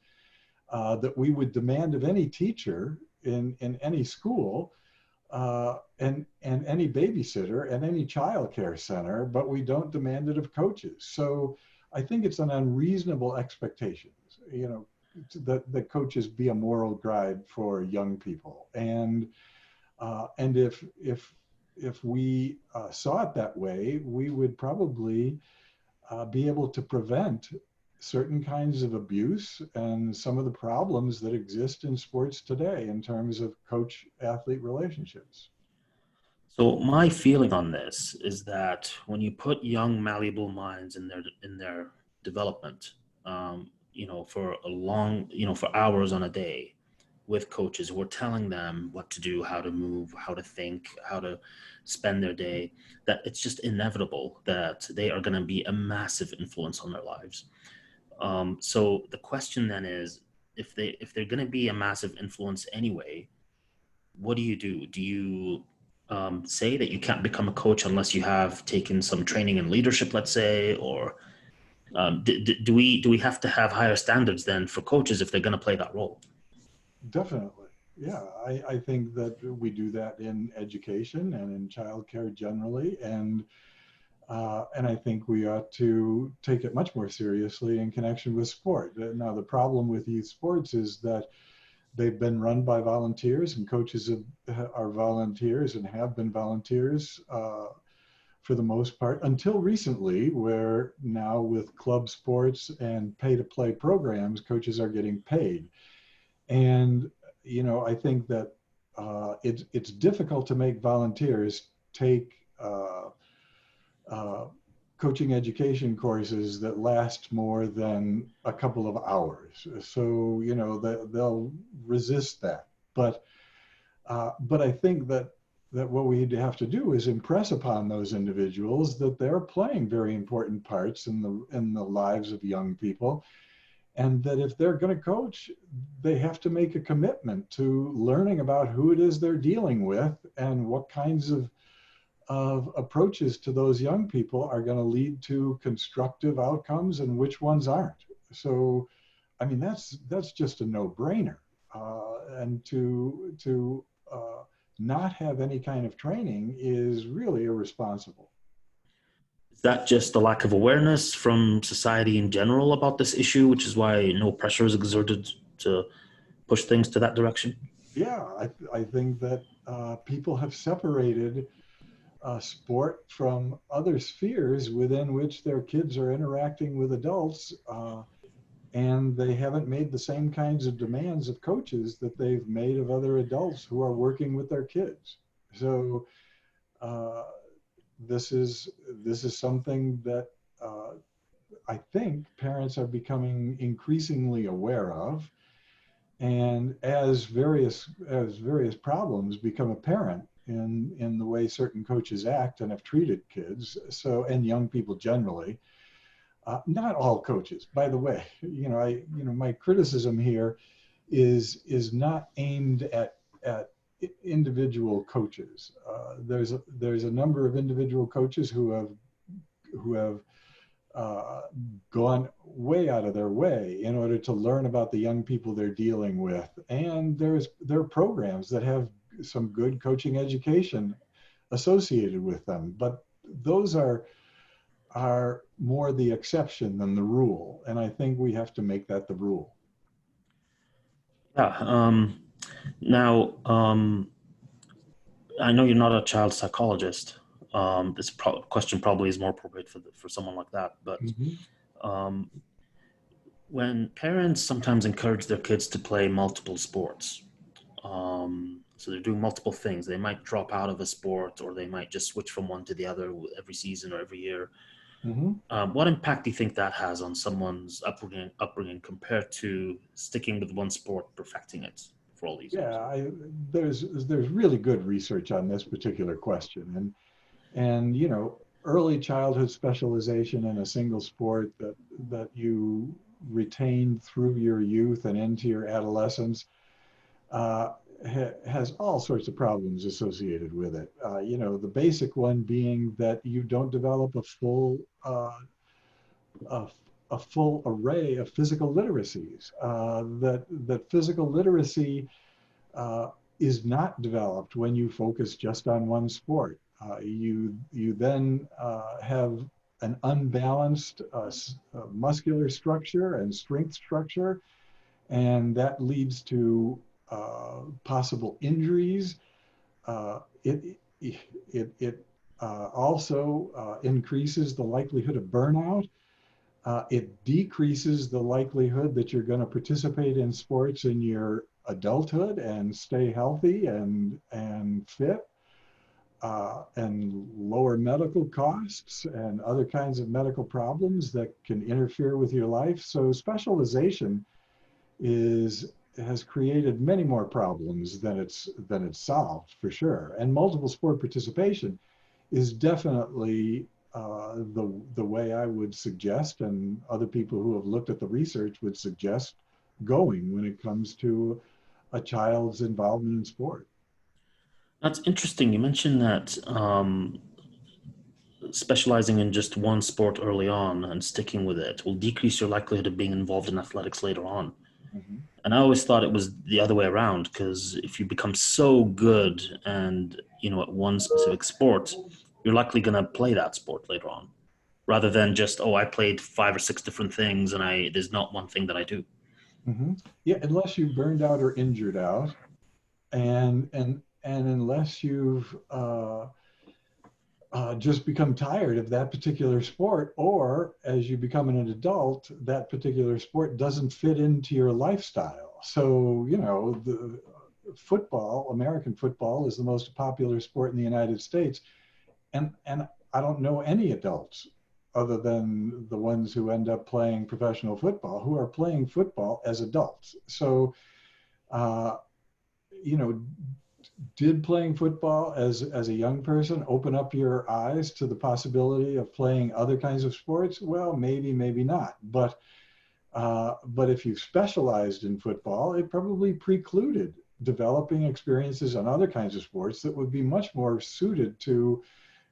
that we would demand of any teacher in any school, and any babysitter and any child care center, but we don't demand it of coaches. So I think it's an unreasonable expectation, you know, that coaches be a moral guide for young people. And if we saw it that way, we would probably be able to prevent certain kinds of abuse and some of the problems that exist in sports today in terms of coach-athlete relationships. So my feeling on this is that when you put young, malleable minds in their development, for a long, for hours on a day, with coaches who are telling them what to do, how to move, how to think, how to spend their day, that it's just inevitable that they are going to be a massive influence on their lives. So the question then is, if they're going to be a massive influence anyway, what do you do? Do you say that you can't become a coach unless you have taken some training in leadership, let's say, or do we have to have higher standards then for coaches if they're going to play that role? Definitely. Yeah, I think that we do that in education and in childcare generally. And I think we ought to take it much more seriously in connection with sport. Now, the problem with youth sports is that they've been run by volunteers, and coaches are volunteers and have been volunteers for the most part until recently, where now with club sports and pay-to-play programs, coaches are getting paid. And, you know, I think that it's difficult to make volunteers take coaching education courses that last more than a couple of hours. So, you know, they'll resist that. But I think that what we have to do is impress upon those individuals that they're playing very important parts in the lives of young people, and that if they're going to coach, they have to make a commitment to learning about who it is they're dealing with and what kinds of approaches to those young people are going to lead to constructive outcomes and which ones aren't. So, I mean, that's just a no-brainer. And to not have any kind of training is really irresponsible. Is that just a lack of awareness from society in general about this issue, which is why no pressure is exerted to push things to that direction? Yeah, I think that people have separated sport from other spheres within which their kids are interacting with adults, and they haven't made the same kinds of demands of coaches that they've made of other adults who are working with their kids. So this is something that I think parents are becoming increasingly aware of. And as various problems become apparent in the way certain coaches act and have treated kids, and young people generally, not all coaches, by the way, my criticism here is not aimed at individual coaches. There's a number of individual coaches who have gone way out of their way in order to learn about the young people they're dealing with. And there are programs that have some good coaching education associated with them, but those are more the exception than the rule. And I think we have to make that the rule. Yeah. Now, I know you're not a child psychologist. This question probably is more appropriate for someone like that. But when parents sometimes encourage their kids to play multiple sports, so they're doing multiple things. They might drop out of a sport, or they might just switch from one to the other every season or every year. What impact do you think that has on someone's upbringing compared to sticking with one sport, perfecting it for all these years? Yeah, there's really good research on this particular question, and you know, early childhood specialization in a single sport that you retain through your youth and into your adolescence has all sorts of problems associated with it. You know, the basic one being that you don't develop a full array of physical literacies. That physical literacy is not developed when you focus just on one sport. You then have an unbalanced muscular structure and strength structure, and that leads to possible injuries. It also increases the likelihood of burnout. It decreases the likelihood that you're going to participate in sports in your adulthood and stay healthy and fit, and lower medical costs and other kinds of medical problems that can interfere with your life. So specialization has created many more problems than it's solved, for sure. And multiple sport participation is definitely the way I would suggest, and other people who have looked at the research would suggest going when it comes to a child's involvement in sport. That's interesting. You mentioned that specializing in just one sport early on and sticking with it will decrease your likelihood of being involved in athletics later on. Mm-hmm. And I always thought it was the other way around, because if you become so good and, at one specific sport, you're likely going to play that sport later on, rather than just, oh, I played 5 or 6 different things and there's not one thing that I do. Mm-hmm. Yeah, unless you burned out or injured out, and unless you've just become tired of that particular sport, or as you become an adult, that particular sport doesn't fit into your lifestyle. So, the football, American football, is the most popular sport in the United States. And I don't know any adults other than the ones who end up playing professional football who are playing football as adults. So, did playing football as a young person open up your eyes to the possibility of playing other kinds of sports? Well, maybe, maybe not. But if you specialized in football, it probably precluded developing experiences on other kinds of sports that would be much more suited to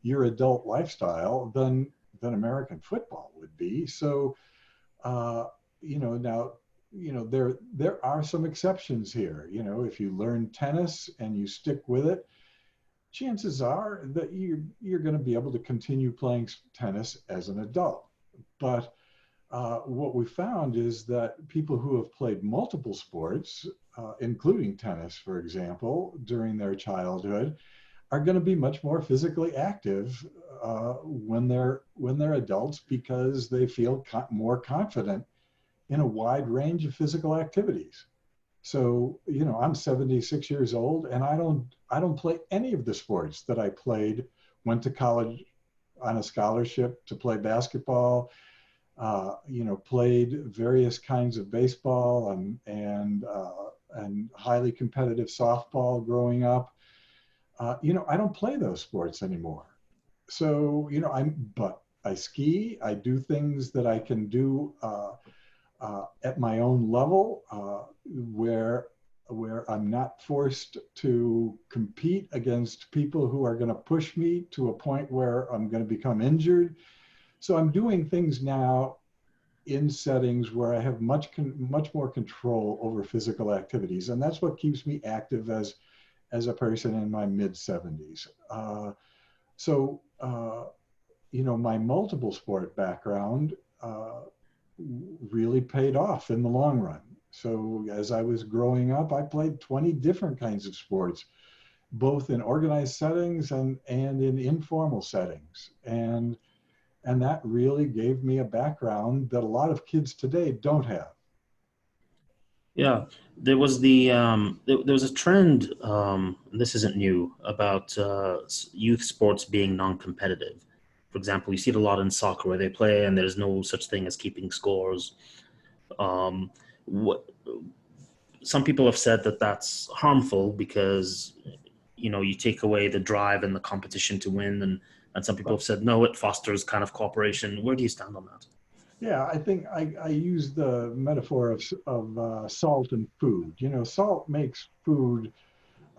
your adult lifestyle than American football would be. So, now, there are some exceptions here. If you learn tennis and you stick with it, chances are that you're going to be able to continue playing tennis as an adult. But what we found is that people who have played multiple sports, including tennis, for example, during their childhood, are going to be much more physically active when they're adults, because they feel more confident in a wide range of physical activities. So, I'm 76 years old, and I don't play any of the sports that I played, went to college on a scholarship to play basketball, played various kinds of baseball and highly competitive softball growing up. I don't play those sports anymore. So, but I ski, I do things that I can do at my own level, where I'm not forced to compete against people who are going to push me to a point where I'm going to become injured. So I'm doing things now in settings where I have much more control over physical activities, and that's what keeps me active as a person in my mid-70s. My multiple sport background really paid off in the long run. So as I was growing up, I played 20 different kinds of sports, both in organized settings and in informal settings. And that really gave me a background that a lot of kids today don't have. Yeah, there was there was a trend, and this isn't new, about youth sports being non-competitive. For example, you see it a lot in soccer where they play and there's no such thing as keeping scores. What some people have said that that's harmful because you take away the drive and the competition to win, and some people have said no, it fosters kind of cooperation. Where do you stand on that? Yeah, I think I use the metaphor of salt and food. Salt makes food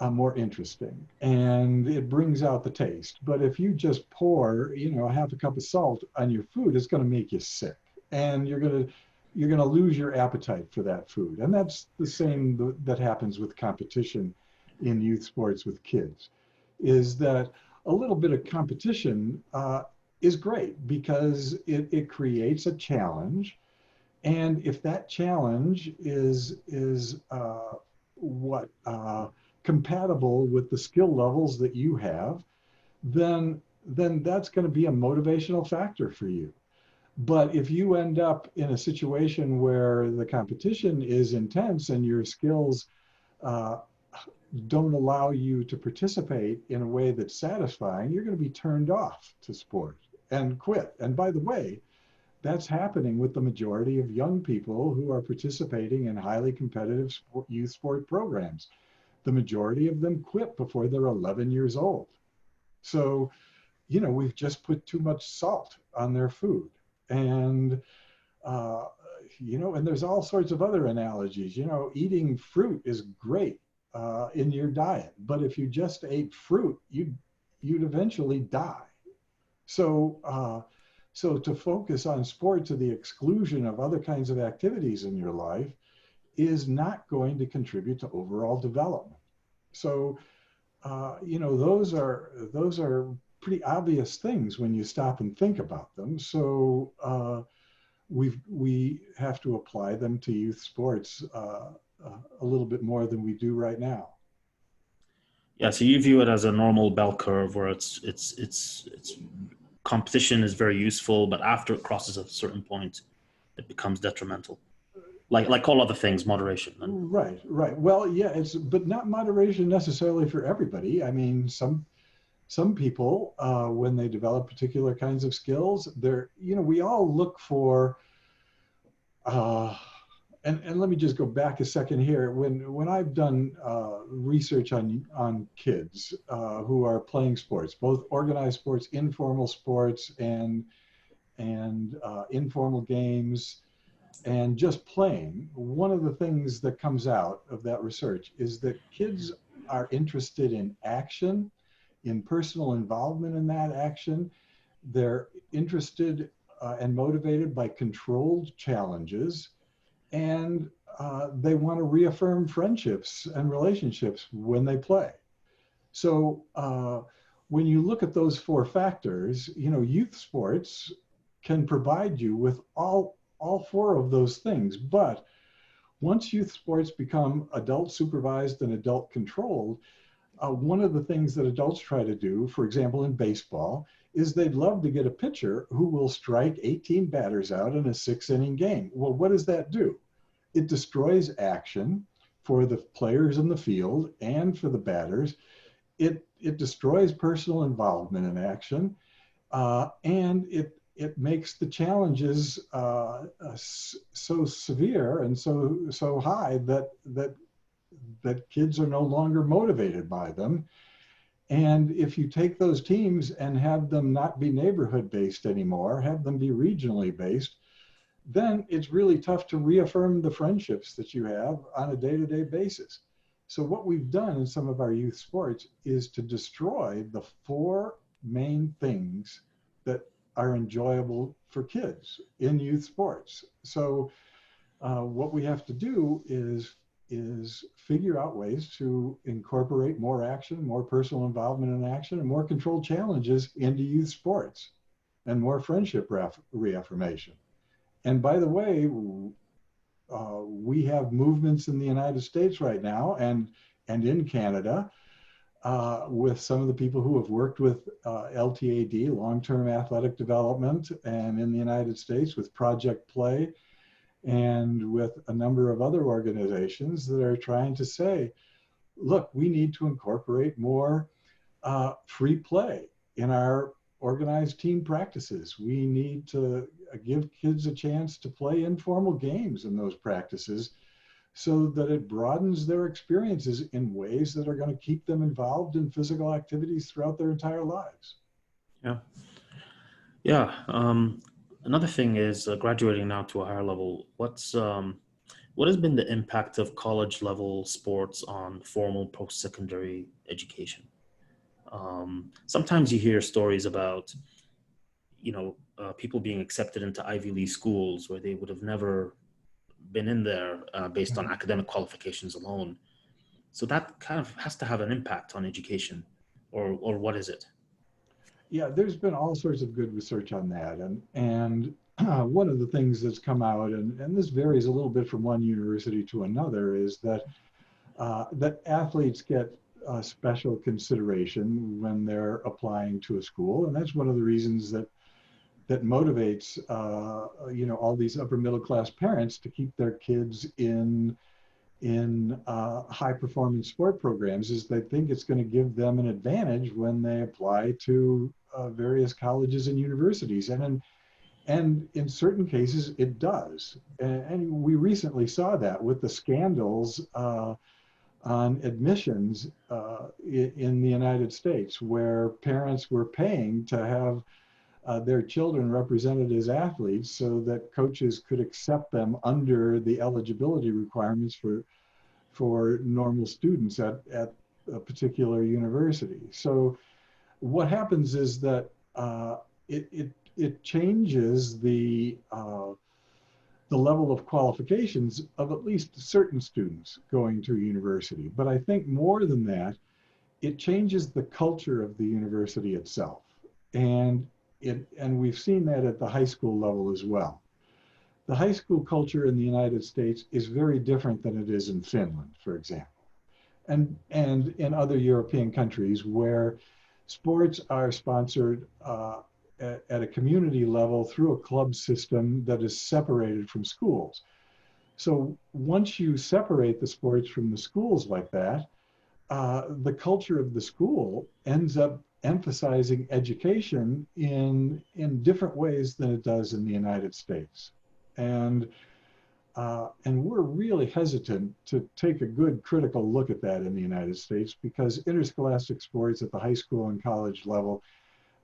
more interesting, and it brings out the taste. But if you just pour, half a cup of salt on your food, it's going to make you sick, and you're going to lose your appetite for that food. And that's the same that happens with competition in youth sports with kids, is that a little bit of competition is great because it creates a challenge. And if that challenge is what compatible with the skill levels that you have, then that's going to be a motivational factor for you. But if you end up in a situation where the competition is intense and your skills uh, don't allow you to participate in a way that's satisfying, you're going to be turned off to sport and quit. And by the way, that's happening with the majority of young people who are participating in highly competitive youth sport programs. The majority of them quit before they're 11 years old. So, we've just put too much salt on their food. And, uh, and there's all sorts of other analogies. Eating fruit is great in your diet, but if you just ate fruit, you'd eventually die. So to focus on sport to the exclusion of other kinds of activities in your life is not going to contribute to overall development. So, those are pretty obvious things when you stop and think about them. So we have to apply them to youth sports a little bit more than we do right now. Yeah, so you view it as a normal bell curve where it's competition is very useful, but after it crosses a certain point, it becomes detrimental. Like all other things, moderation. Right. Well, yeah, but not moderation necessarily for everybody. I mean, some people, when they develop particular kinds of skills, we all look for, and let me just go back a second here. When I've done research on kids who are playing sports, both organized sports, informal sports, and informal games, and just playing, one of the things that comes out of that research is that kids are interested in action, in personal involvement in that action. They're interested and motivated by controlled challenges, and they want to reaffirm friendships and relationships when they play. So when you look at those four factors, youth sports can provide you with all four of those things. But once youth sports become adult supervised and adult controlled, one of the things that adults try to do, for example, in baseball, is they'd love to get a pitcher who will strike 18 batters out in a 6-inning game. Well, what does that do? It destroys action for the players in the field and for the batters. It destroys personal involvement in action, and it makes the challenges so severe and so high that kids are no longer motivated by them. And if you take those teams and have them not be neighborhood based anymore, have them be regionally based, then it's really tough to reaffirm the friendships that you have on a day-to-day basis. So what we've done in some of our youth sports is to destroy the four main things that are enjoyable for kids in youth sports. So what we have to do is figure out ways to incorporate more action, more personal involvement in action, and more controlled challenges into youth sports, and more friendship reaffirmation. And by the way, we have movements in the United States right now and in Canada with some of the people who have worked with LTAD, long-term athletic development, and in the United States with Project Play, and with a number of other organizations that are trying to say, look, we need to incorporate more free play in our organized team practices. We need to give kids a chance to play informal games in those practices so that it broadens their experiences in ways that are going to keep them involved in physical activities throughout their entire lives. Yeah. Yeah. Another thing is graduating now to a higher level. What has been the impact of college level sports on formal post-secondary education? Sometimes you hear stories about, people being accepted into Ivy League schools where they would have never been in there based on academic qualifications alone. So that kind of has to have an impact on education, or what is it? Yeah, there's been all sorts of good research on that, and one of the things that's come out, and this varies a little bit from one university to another, is that that athletes get special consideration when they're applying to a school, and that's one of the reasons that motivates all these upper middle class parents to keep their kids in high performance sport programs, is they think it's going to give them an advantage when they apply to various colleges and universities, and in certain cases it does, and we recently saw that with the scandals on admissions in the United States, where parents were paying to have their children represented as athletes so that coaches could accept them under the eligibility requirements for normal students at a particular university. So what happens is that it changes the level of qualifications of at least certain students going to a university. But I think more than that, it changes the culture of the university itself. And we've seen that at the high school level as well. The high school culture in the United States is very different than it is in Finland, for example, and in other European countries where sports are sponsored at a community level through a club system that is separated from schools. So once you separate the sports from the schools like that, the culture of the school ends up emphasizing education in different ways than it does in the United States. And we're really hesitant to take a good critical look at that in the United States, because interscholastic sports at the high school and college level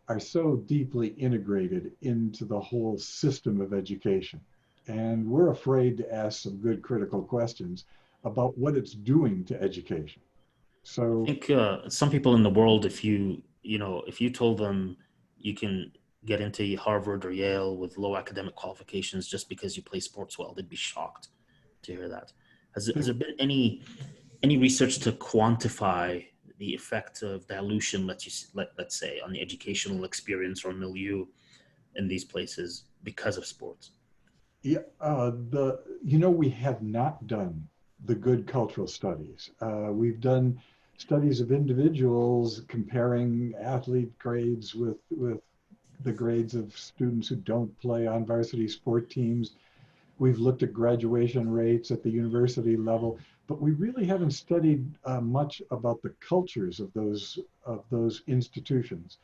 are so deeply integrated into the whole system of education. And we're afraid to ask some good critical questions about what it's doing to education. I So, think some people in the world, if you told them you can get into Harvard or Yale with low academic qualifications just because you play sports well, they'd be shocked to hear that. Has there been any research to quantify the effect of dilution, let's say, on the educational experience or milieu in these places because of sports? yeah, we have not done the good cultural studies. We've done studies of individuals comparing athlete grades with the grades of students who don't play on varsity sport teams. We've looked at graduation rates at the university level, but we really haven't studied much about the cultures of those institutions.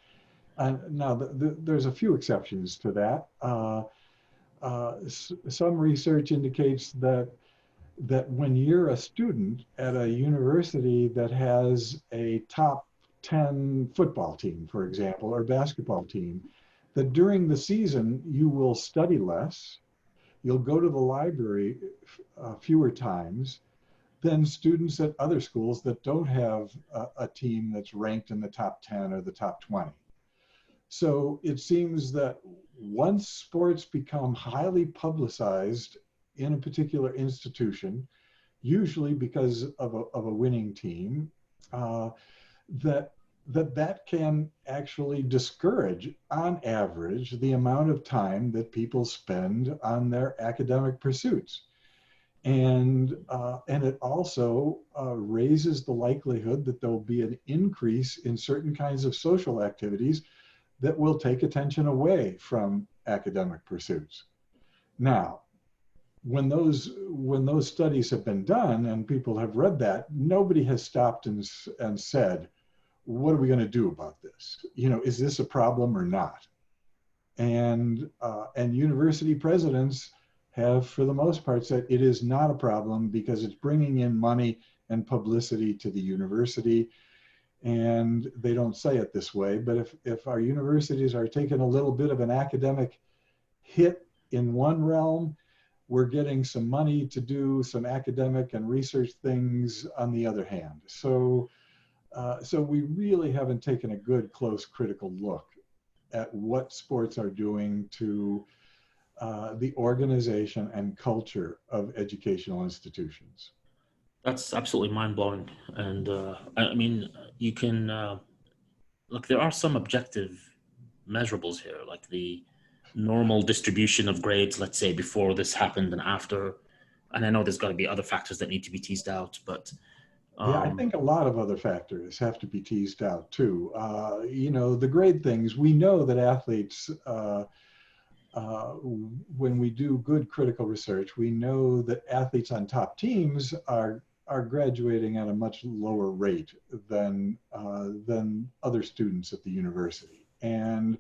And now there's a few exceptions to that. Some research indicates that when you're a student at a university that has a top 10 football team, for example, or basketball team, that during the season you will study less, you'll go to the library fewer times than students at other schools that don't have a team that's ranked in the top 10 or the top 20. So it seems that once sports become highly publicized in a particular institution, usually because of a winning team, that can actually discourage, on average, the amount of time that people spend on their academic pursuits. And it also raises the likelihood that there'll be an increase in certain kinds of social activities that will take attention away from academic pursuits. Now, when those studies have been done and people have read that, nobody has stopped and said, what are we going to do about this? Is this a problem or not? And university presidents have, for the most part, said it is not a problem because it's bringing in money and publicity to the university. And they don't say it this way, but if our universities are taking a little bit of an academic hit in one realm, we're getting some money to do some academic and research things on the other hand. So we really haven't taken a good, close, critical look at what sports are doing to the organization and culture of educational institutions. That's absolutely mind blowing. And I mean, you can look. There are some objective measurables here, like the normal distribution of grades, let's say before this happened and after? And I know there's got to be other factors that need to be teased out, but Yeah, I think a lot of other factors have to be teased out too. You know, the grade things, we know that athletes, when we do good critical research, we know that athletes on top teams are graduating at a much lower rate than other students at the university. And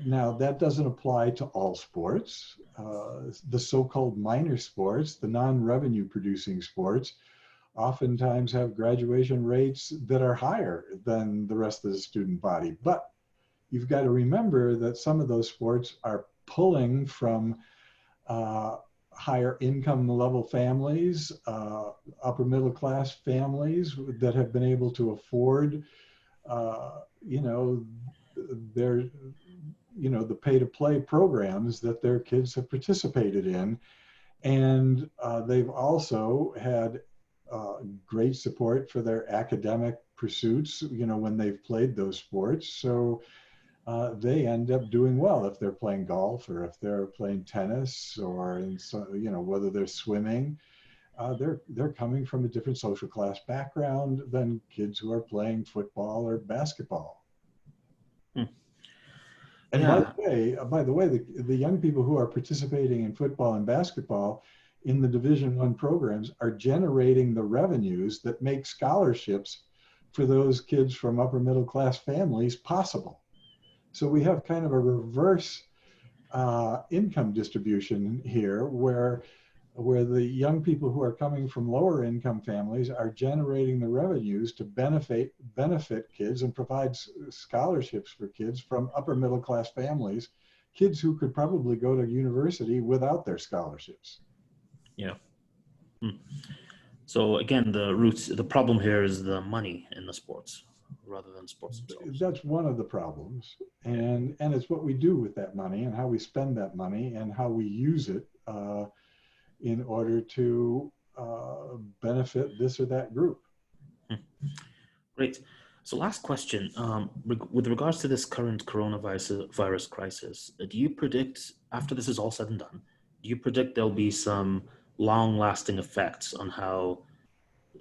now that doesn't apply to all sports. The so-called minor sports, the non-revenue producing sports, oftentimes have graduation rates that are higher than the rest of the student body. But you've got to remember that some of those sports are pulling from higher income level families, upper middle class families that have been able to afford, you know, their, you know, the pay to play programs that their kids have participated in. And they've also had great support for their academic pursuits, you know, when they've played those sports. So they end up doing well if they're playing golf or if they're playing tennis or, you know, whether they're swimming. They're coming from a different social class background than kids who are playing football or basketball. Hmm. And Yeah. by the way, the young people who are participating in football and basketball in the Division I programs are generating the revenues that make scholarships for those kids from upper middle class families possible. So we have kind of a reverse income distribution here where the young people who are coming from lower income families are generating the revenues to benefit kids and provide scholarships for kids from upper middle class families, kids who could probably go to university without their scholarships. Yeah. Hmm. So again, the problem here is the money in the sports rather than sports themselves. That's one of the problems, and it's what we do with that money and how we spend that money and how we use it in order to benefit this or that group. Great. So last question, with regards to this current coronavirus crisis, do you predict, after this is all said and done, do you predict there'll be some long-lasting effects on how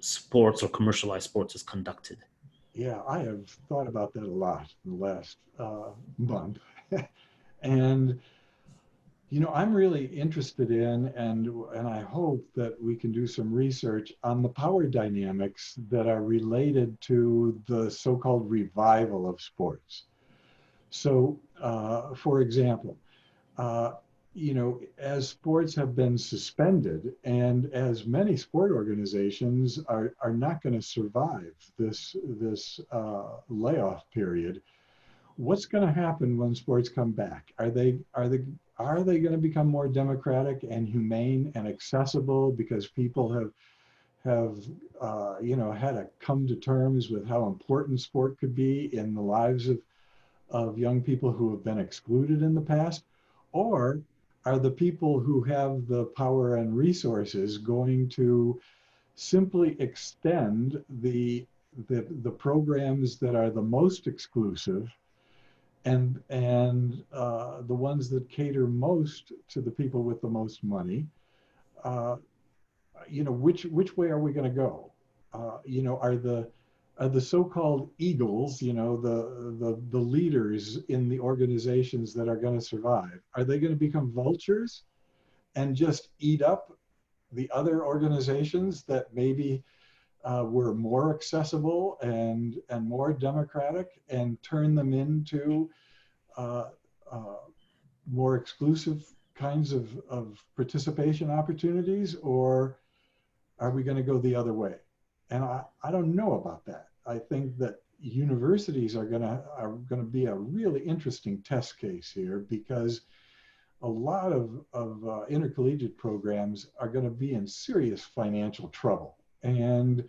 sports or commercialized sports is conducted? Yeah, I have thought about that a lot in the last month. And you know, I'm really interested in, and I hope that we can do some research on the power dynamics that are related to the so-called revival of sports. So, for example, you know, as sports have been suspended and as many sport organizations are not going to survive this layoff period, what's going to happen when sports come back? Are they going to become more democratic and humane and accessible because people have you know, had to come to terms with how important sport could be in the lives of young people who have been excluded in the past? Or are the people who have the power and resources going to simply extend the programs that are the most exclusive and the ones that cater most to the people with the most money? You know, which way are we going to go? You know, are the so-called eagles, you know, the leaders in the organizations that are going to survive, are they going to become vultures and just eat up the other organizations that maybe were more accessible and more democratic and turn them into more exclusive kinds of participation opportunities? Or are we going to go the other way? And I don't know about that. I think that universities are going to be a really interesting test case here, because a lot of intercollegiate programs are going to be in serious financial trouble, and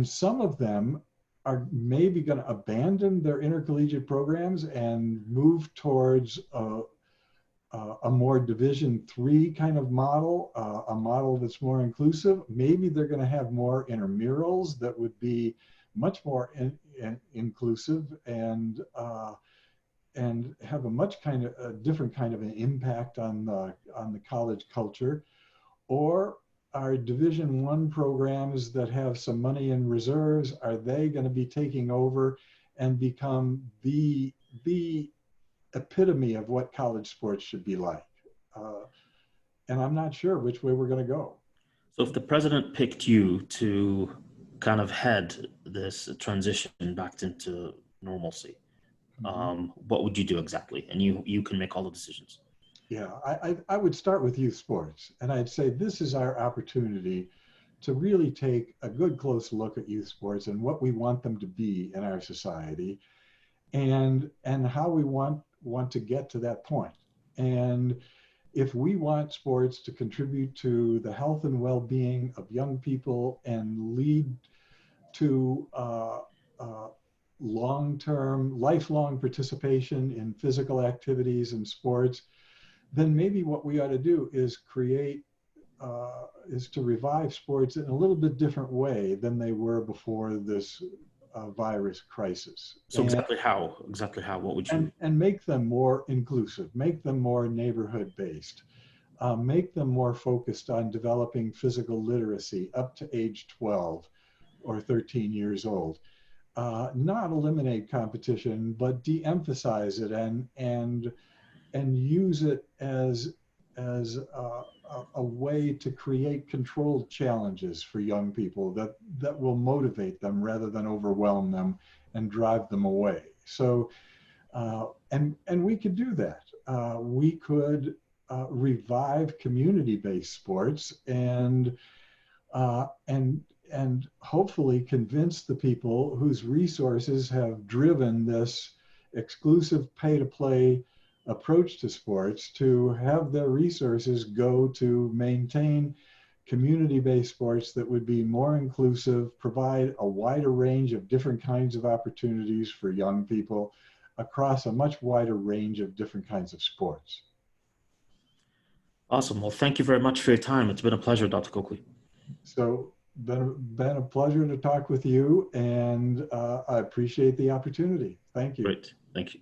some of them are maybe going to abandon their intercollegiate programs and move towards a more Division III kind of model, a model that's more inclusive. Maybe they're going to have more intramurals that would be much more inclusive and have a different kind of an impact on the college culture? Or are Division I programs that have some money in reserves, are they going to be taking over and become the epitome of what college sports should be like? And I'm not sure which way we're going to go. So if the president picked you to kind of head this transition back into normalcy, what would you do exactly? And you can make all the decisions. Yeah, I would start with youth sports, and I'd say this is our opportunity to really take a good close look at youth sports and what we want them to be in our society, and how we want to get to that point. And if we want sports to contribute to the health and well-being of young people and lead to long-term, lifelong participation in physical activities and sports, then maybe what we ought to do is is to revive sports in a little bit different way than they were before this virus crisis. So exactly how? What would you? And make them more inclusive, make them more neighborhood-based, make them more focused on developing physical literacy up to age 12 or 13 years old. Not eliminate competition, but de-emphasize it and use it as a way to create controlled challenges for young people that will motivate them rather than overwhelm them and drive them away. So, and we could do that. We could revive community-based sports and hopefully convince the people whose resources have driven this exclusive pay-to-play approach to sports to have their resources go to maintain community-based sports that would be more inclusive, provide a wider range of different kinds of opportunities for young people across a much wider range of different kinds of sports. Awesome. Well, thank you very much for your time. It's been a pleasure, Dr. Coakley. So been a pleasure to talk with you, and I appreciate the opportunity. Thank you. Great. Thank you.